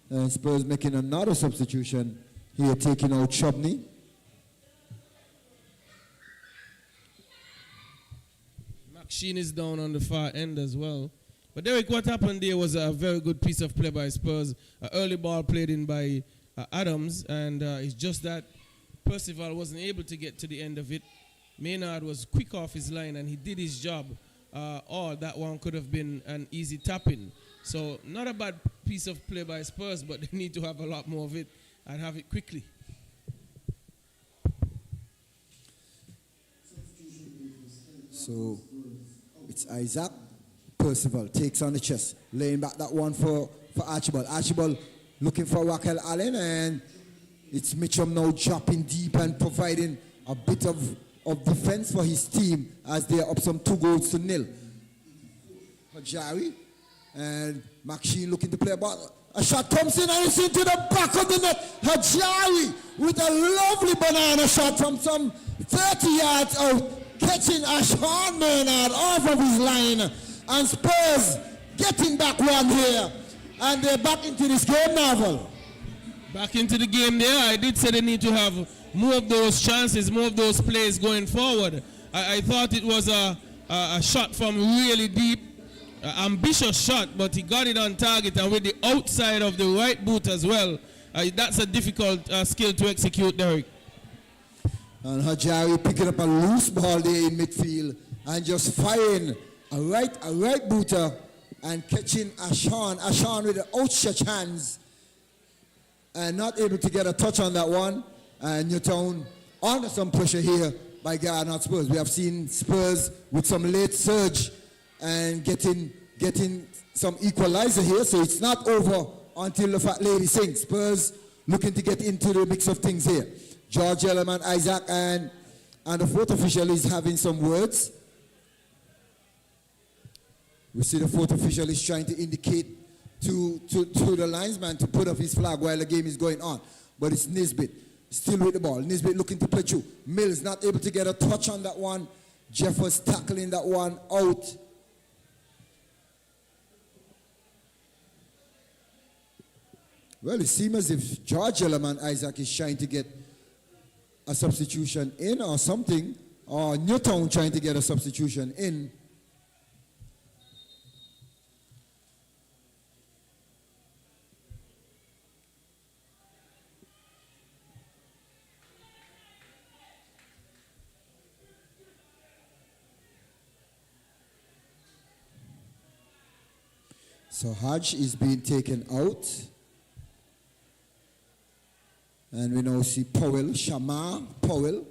Speaker 17: And Spurs making another substitution here, taking out Chubney.
Speaker 16: Sheen is down on the far end as well. But Derek, what happened there was a very good piece of play by Spurs. An early ball played in by Adams, and it's just that Percival wasn't able to get to the end of it. Maynard was quick off his line, and he did his job. Or that one could have been an easy tap-in. So not a bad piece of play by Spurs, but they need to have a lot more of it and have it quickly.
Speaker 17: So it's Isaac. Percival takes on the chest, laying back that one for Archibald. Archibald looking for Raquel Allen, and it's Mitchum now dropping deep and providing a bit of defense for his team as they are up some 2-0. Hajari and Maxine looking to play a ball. A shot comes in and it's into the back of the net. Hajari with a lovely banana shot from some 30 yards out, catching Ashan Maynard off of his line, and Spurs getting back one here, and they're back into this game, Marvel.
Speaker 16: Back into the game there. I did say they need to have more of those chances, more of those plays going forward. I thought it was a shot from really deep, ambitious shot, but he got it on target, and with the outside of the right boot as well. That's a difficult skill to execute, Derek.
Speaker 17: And Hajari picking up a loose ball there in midfield and just firing a right booter and catching Ashan with the outstretched hands and not able to get a touch on that one. And Newtown under some pressure here by Ghan Hotspurs. We have seen Spurs with some late surge and getting some equalizer here, so it's not over until the fat lady sings. Spurs looking to get into the mix of things here. George Ellerman, Isaac, and the fourth official is having some words. We see the fourth official is trying to indicate to the linesman to put up his flag while the game is going on. But it's Nisbet still with the ball. Nisbet looking to play through. Mills not able to get a touch on that one. Jeffers tackling that one out. Well, it seems as if George Ellerman, Isaac, is trying to get a substitution in or something, or Newtown trying to get a substitution in. So Hodge is being taken out. And we now see Shamar Powell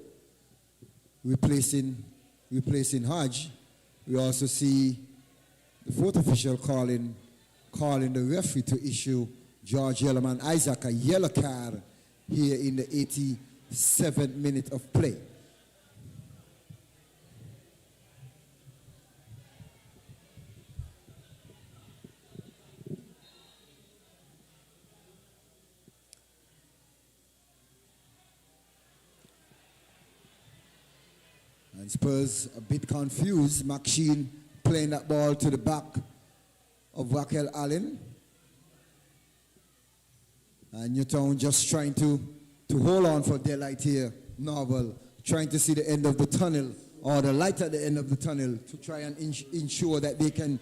Speaker 17: replacing Hodge. We also see the fourth official calling the referee to issue George Ellerman Isaac a yellow card here in the 87th minute of play. And Spurs a bit confused. McSheen playing that ball to the back of Raquel Allen. And Newtown just trying to hold on for daylight here. Novel trying to see the end of the tunnel, or the light at the end of the tunnel, to try and ensure that they can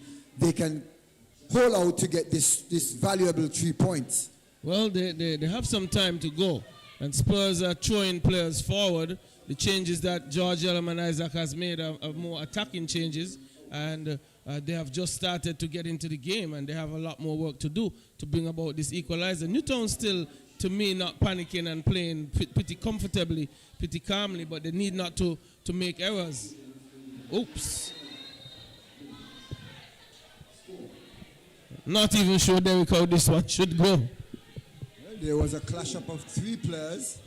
Speaker 17: hold out to get this valuable 3 points.
Speaker 16: Well, they have some time to go, and Spurs are throwing players forward. The changes that George Ellerman Isaac has made are more attacking changes, and they have just started to get into the game, and they have a lot more work to do to bring about this equalizer. Newtown still, to me, not panicking and playing pretty comfortably, pretty calmly, but they need not to make errors. Oops. Not even sure, Derek, how this one should go.
Speaker 17: Well, there was a clash-up of 3 players,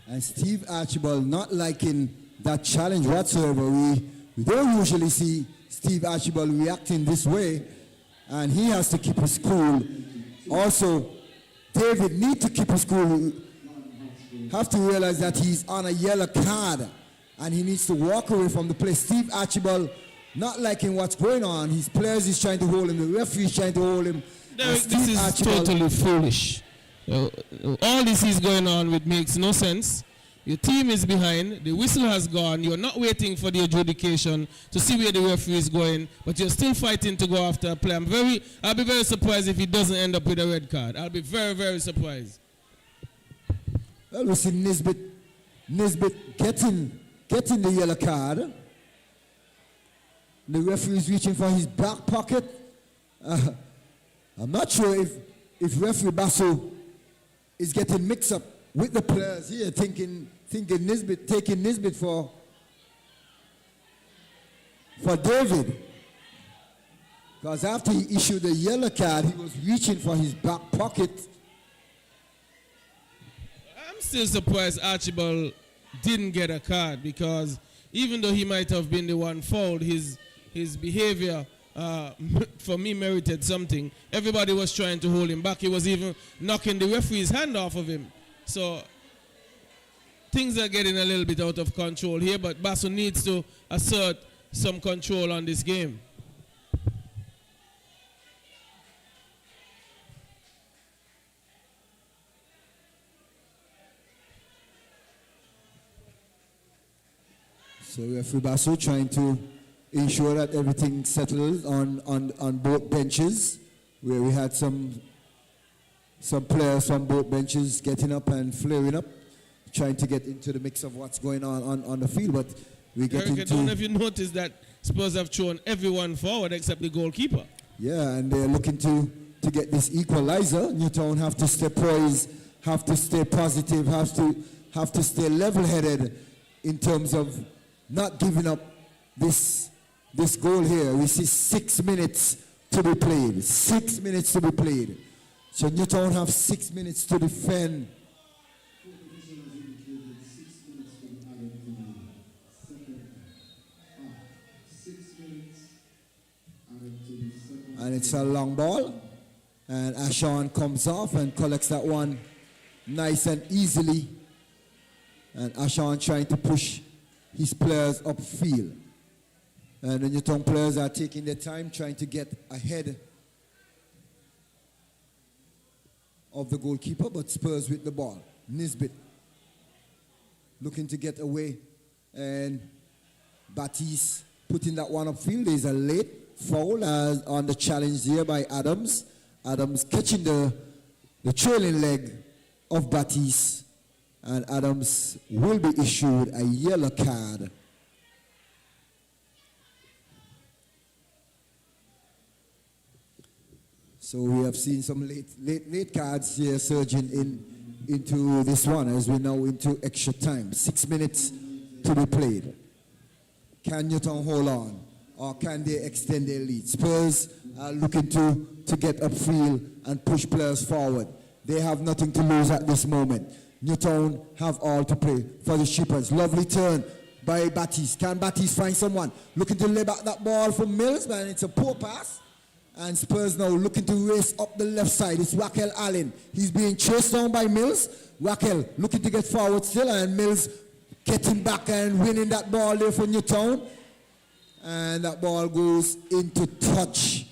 Speaker 17: and Steve Archibald not liking that challenge whatsoever. We don't usually see Steve Archibald reacting this way, and he has to keep his cool. Also, David needs to keep his cool. Have to realize that he's on a yellow card, and he needs to walk away from the play. Steve Archibald not liking what's going on. His players is trying to hold him. The referee is trying to hold him.
Speaker 16: This is totally foolish. All this is going on with makes no sense. Your team is behind. The whistle has gone. You're not waiting for the adjudication to see where the referee is going, but you're still fighting to go after a play. I'll be very surprised if he doesn't end up with a red card. I'll be very, very surprised.
Speaker 17: Well, we see Nisbet getting the yellow card. The referee is reaching for his back pocket. I'm not sure if referee Basso is getting mixed up with the players here, taking Nisbet for David. Because after he issued the yellow card, he was reaching for his back pocket.
Speaker 16: I'm still surprised Archibald didn't get a card, because even though he might have been the one fouled, his behavior for me merited something. Everybody was trying to hold him back. He was even knocking the referee's hand off of him. So things are getting a little bit out of control here, but Basso needs to assert some control on this game.
Speaker 17: So referee Basso trying to ensure that everything settles on both benches, where we had some players from both benches getting up and flaring up, trying to get into the mix of what's going on the field. But we get into... I
Speaker 16: don't know if you noticed that Spurs have thrown everyone forward except the goalkeeper.
Speaker 17: Yeah, and they're looking to get this equalizer. Newtown have to stay poised, have to stay positive, have to stay level-headed in terms of not giving up this goal here. We see 6 minutes to be played. 6 minutes to be played. So Newtown have 6 minutes to defend. And it's a long ball. And Ashawn comes off and collects that one nice and easily. And Ashawn trying to push his players upfield. And the Newtown players are taking their time, trying to get ahead of the goalkeeper, but Spurs with the ball. Nisbet looking to get away, and Batiste putting that one upfield. There's a late foul on the challenge here by Adams. Adams catching the trailing leg of Batiste, and Adams will be issued a yellow card. So we have seen some late cards here surging into this one as we're now into extra time. 6 minutes to be played. Can Newtown hold on, or can they extend their lead? Spurs are looking to get upfield and push players forward. They have nothing to lose at this moment. Newtown have all to play for the Shippers. Lovely turn by Batiste. Can Batiste find someone? Looking to lay back that ball from Mills, but it's a poor pass. And Spurs now looking to race up the left side. It's Raquel Allen. He's being chased down by Mills. Raquel looking to get forward still, and Mills getting back and winning that ball there for Newtown. And that ball goes into touch.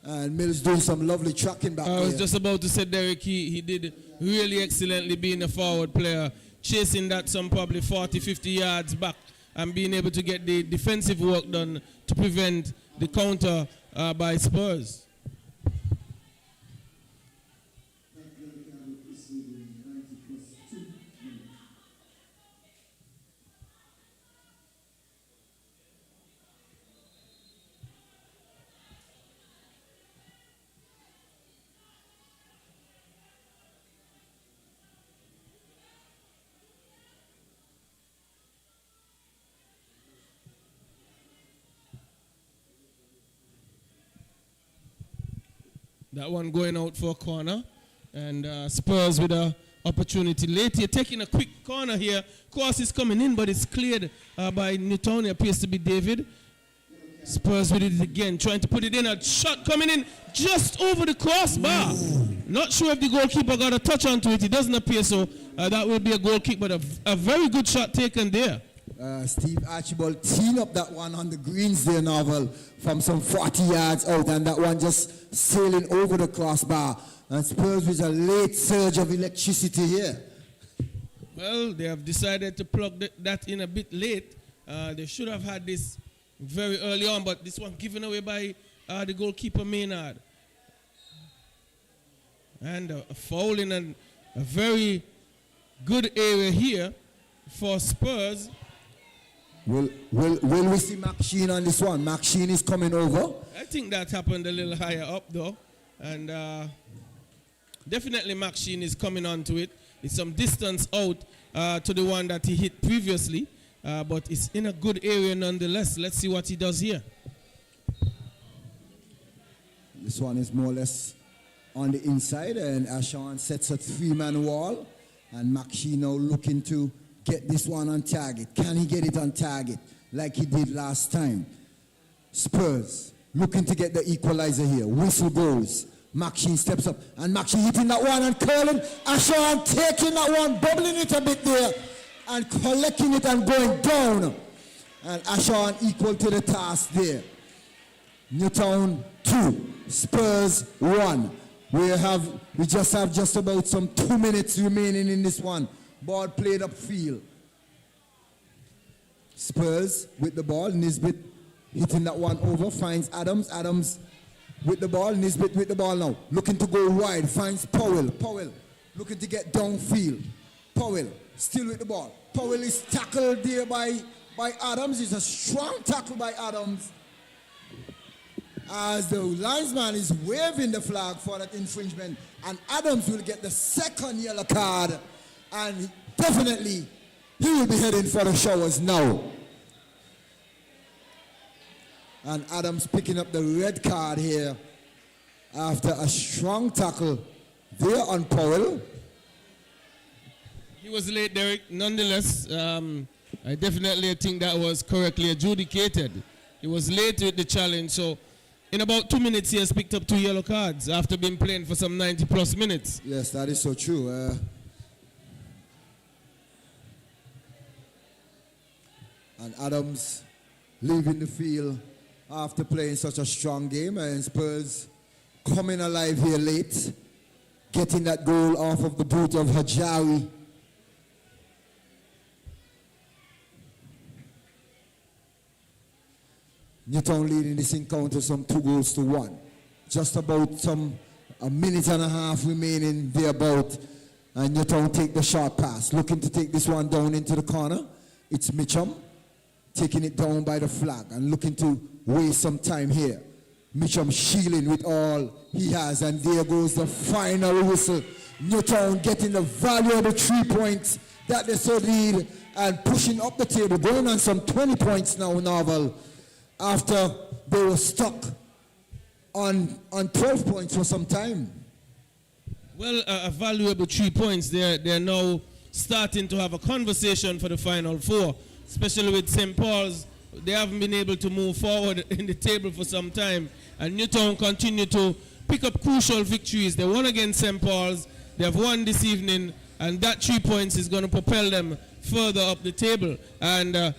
Speaker 17: And Mills doing some lovely tracking back there.
Speaker 16: I was just about to say, Derek, he did really excellently being a forward player, chasing that some probably 40, 50 yards back and being able to get the defensive work done to prevent the counter by Spurs. That one going out for a corner. And Spurs with an opportunity late here. Taking a quick corner here. Cross is coming in, but it's cleared by Newtown. It appears to be David. Spurs with it again. Trying to put it in. A shot coming in just over the crossbar. Not sure if the goalkeeper got a touch onto it. It doesn't appear so. That will be a goal kick, but a very good shot taken there.
Speaker 17: Steve Archibald teeing up that one on the greens there, Novel, from some 40 yards out, and that one just sailing over the crossbar. And Spurs with a late surge of electricity here.
Speaker 16: Well, they have decided to plug that in a bit late. They should have had this very early on, but this one given away by the goalkeeper Maynard. And a foul in a very good area here for Spurs.
Speaker 17: Will we see Maxine on this one? Maxine is coming over.
Speaker 16: I think that happened a little higher up though. And definitely Maxine is coming onto it. It's some distance out to the one that he hit previously. But it's in a good area nonetheless. Let's see what he does here.
Speaker 17: This one is more or less on the inside. And Ashawn sets a 3-man wall. And Maxine now looking to get this one on target. Can he get it on target like he did last time? Spurs looking to get the equalizer here. Whistle goes. Maxine steps up. And Maxine hitting that one and curling. Ashawn taking that one, bubbling it a bit there. And collecting it and going down. And Ashawn equal to the task there. Newtown 2. Spurs 1. We just have about some 2 minutes remaining in this one. Ball played upfield. Spurs with the ball. Nisbet hitting that one over. Finds Adams. Adams with the ball. Nisbet with the ball now. Looking to go wide. Finds Powell. Powell looking to get downfield. Powell still with the ball. Powell is tackled there by Adams. It's a strong tackle by Adams. As the linesman is waving the flag for that infringement. And Adams will get the second yellow card. And definitely, he will be heading for the showers now. And Adams picking up the red card here after a strong tackle there on Powell.
Speaker 16: He was late, Derek. Nonetheless, I definitely think that was correctly adjudicated. He was late with the challenge, so in about 2 minutes he has picked up 2 yellow cards after being playing for some 90-plus minutes.
Speaker 17: Yes, that is so true. And Adams leaving the field after playing such a strong game. And Spurs coming alive here late. Getting that goal off of the boot of Hajawi. Newtown leading this encounter some 2-1. Just about a minute and a half remaining thereabout. And Newtown take the short pass. Looking to take this one down into the corner. It's Mitchum. Taking it down by the flag and looking to waste some time here. Mitchum shielding with all he has, and there goes the final whistle. Newtown getting the valuable 3 points that they so need and pushing up the table, going on some 20 points now, Novel, after they were stuck on 12 points for some time.
Speaker 16: Well, a valuable 3 points. They're now starting to have a conversation for the Final Four. Especially with St. Paul's, they haven't been able to move forward in the table for some time. And Newtown continue to pick up crucial victories. They won against St. Paul's. They have won this evening. And that 3 points is going to propel them further up the table. And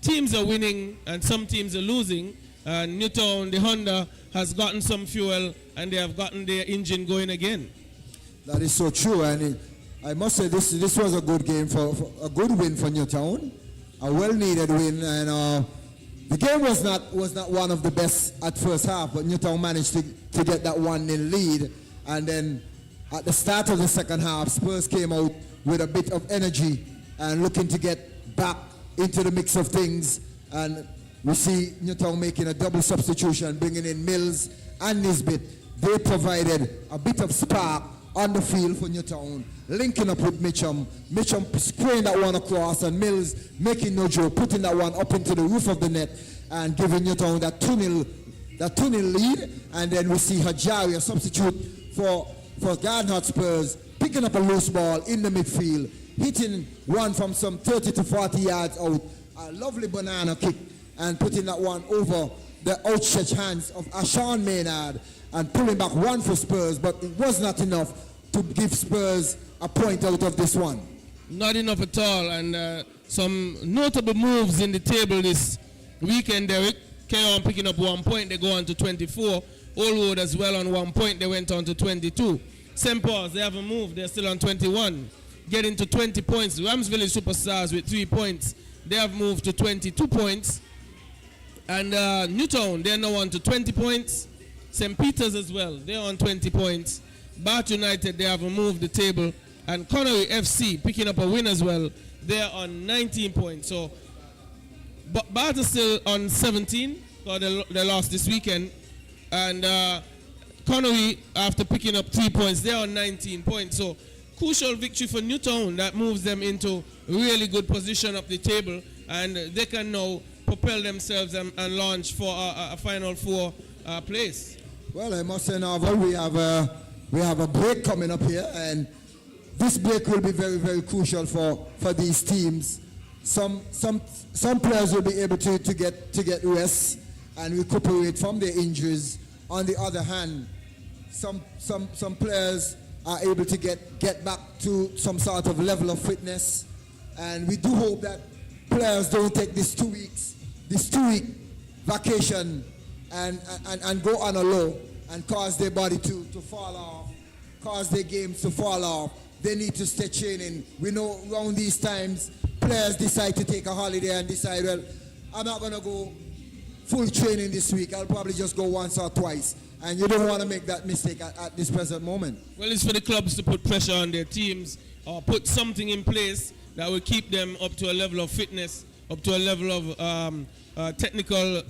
Speaker 16: teams are winning and some teams are losing. And Newtown, the Honda, has gotten some fuel and they have gotten their engine going again.
Speaker 17: That is so true, and I must say this was a good game for a good win for Newtown, a well-needed win, and the game was not one of the best at first half, but Newtown managed to get that 1-0 lead, and then at the start of the second half, Spurs came out with a bit of energy and looking to get back into the mix of things, and we see Newtown making a double substitution, bringing in Mills and Nisbet. They provided a bit of spark on the field for Newtown, linking up with Mitchum. Mitchum spraying that one across, and Mills making no joke, putting that one up into the roof of the net and giving Newtown that 2-0 lead. And then we see Hajari, a substitute for Garden Hotspurs, picking up a loose ball in the midfield, hitting one from some 30 to 40 yards out. A lovely banana kick and putting that one over the outstretched hands of Ashawn Maynard and pulling back one for Spurs, but it was not enough to give Spurs a point out of this one.
Speaker 16: Not enough at all, and some notable moves in the table this weekend, Derek. Keon picking up 1 point, they go on to 24. Oldwood as well on 1 point, they went on to 22. St. Paul's, they haven't moved, they're still on 21. Getting to 20 points. Ramsville Superstars with 3 points, they have moved to 22 points. And Newtown, they're now on to 20 points. St. Peter's as well, they're on 20 points. Bath United, they haven't moved the table. And Connery FC picking up a win as well. They're on 19 points. So Bath is still on 17, because they lost this weekend. And Connery, after picking up 3 points, they're on 19 points. So crucial victory for Newtown that moves them into really good position up the table. And they can now propel themselves and launch for a Final Four place.
Speaker 17: Well, I must say, Narvel, we have a break coming up here, and this break will be very, very crucial for these teams. Some players will be able to get rest and recuperate from their injuries. On the other hand, some players are able to get back to some sort of level of fitness, and we do hope that players don't take this 2 week vacation and go on a low and cause their body to fall off, cause their games to fall off. They need to stay training. We know around these times, players decide to take a holiday and decide, well, I'm not going to go full training this week. I'll probably just go once or twice. And you don't want to make that mistake at this present moment.
Speaker 16: Well, it's for the clubs to put pressure on their teams or put something in place that will keep them up to a level of fitness, up to a level of technical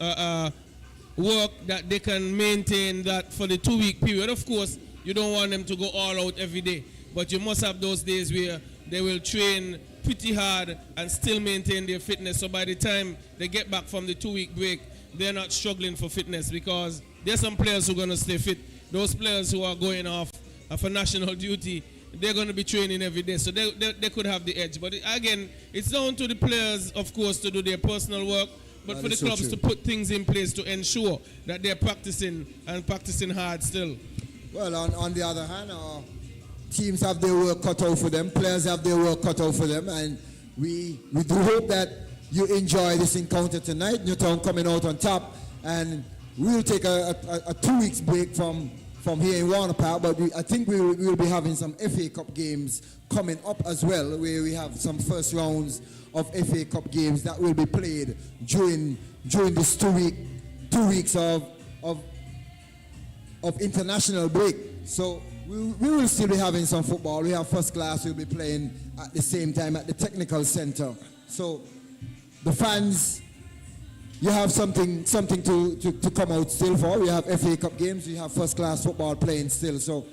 Speaker 16: work that they can maintain that for the 2 week period. Of course, you don't want them to go all out every day, but you must have those days where they will train pretty hard and still maintain their fitness. So by the time they get back from the 2 week break, they're not struggling for fitness, because there's some players who are going to stay fit. Those players who are going off for national duty, they're going to be training every day, so they could have the edge. But again, it's down to the players, of course, to do their personal work, but for the clubs to put things in place to ensure that they're practicing and practicing hard still.
Speaker 17: Well, on the other hand, teams have their work cut out for them, players have their work cut out for them, and we do hope that you enjoy this encounter tonight. Newtown coming out on top, and we'll take a 2 weeks break from here in Warner Park, but I think we will be having some FA Cup games coming up as well, where we have some first rounds of FA Cup games that will be played during this 2 weeks of international break. So we will still be having some football. We have first class will be playing at the same time at the technical center. So the fans, you have something to come out still for. We have FA Cup games, we have first class football playing still. So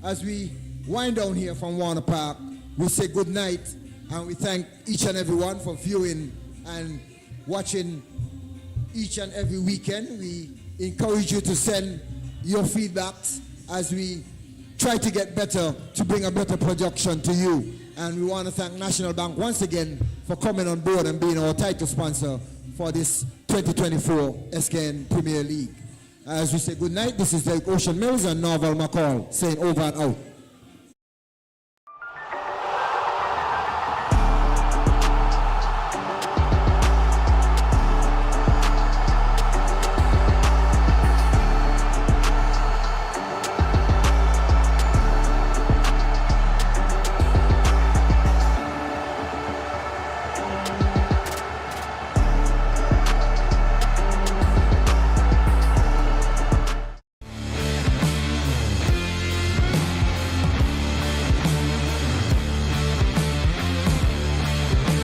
Speaker 17: as we wind down here from Warner Park, we say good night, and we thank each and every one for viewing and watching each and every weekend. We encourage you to send your feedbacks as we try to get better, to bring a better production to you. And we want to thank National Bank once again for coming on board and being our title sponsor for this 2024 SKN Premier League. As we say good night, this is Derek Ocean Mills and Norval McCall saying over and out.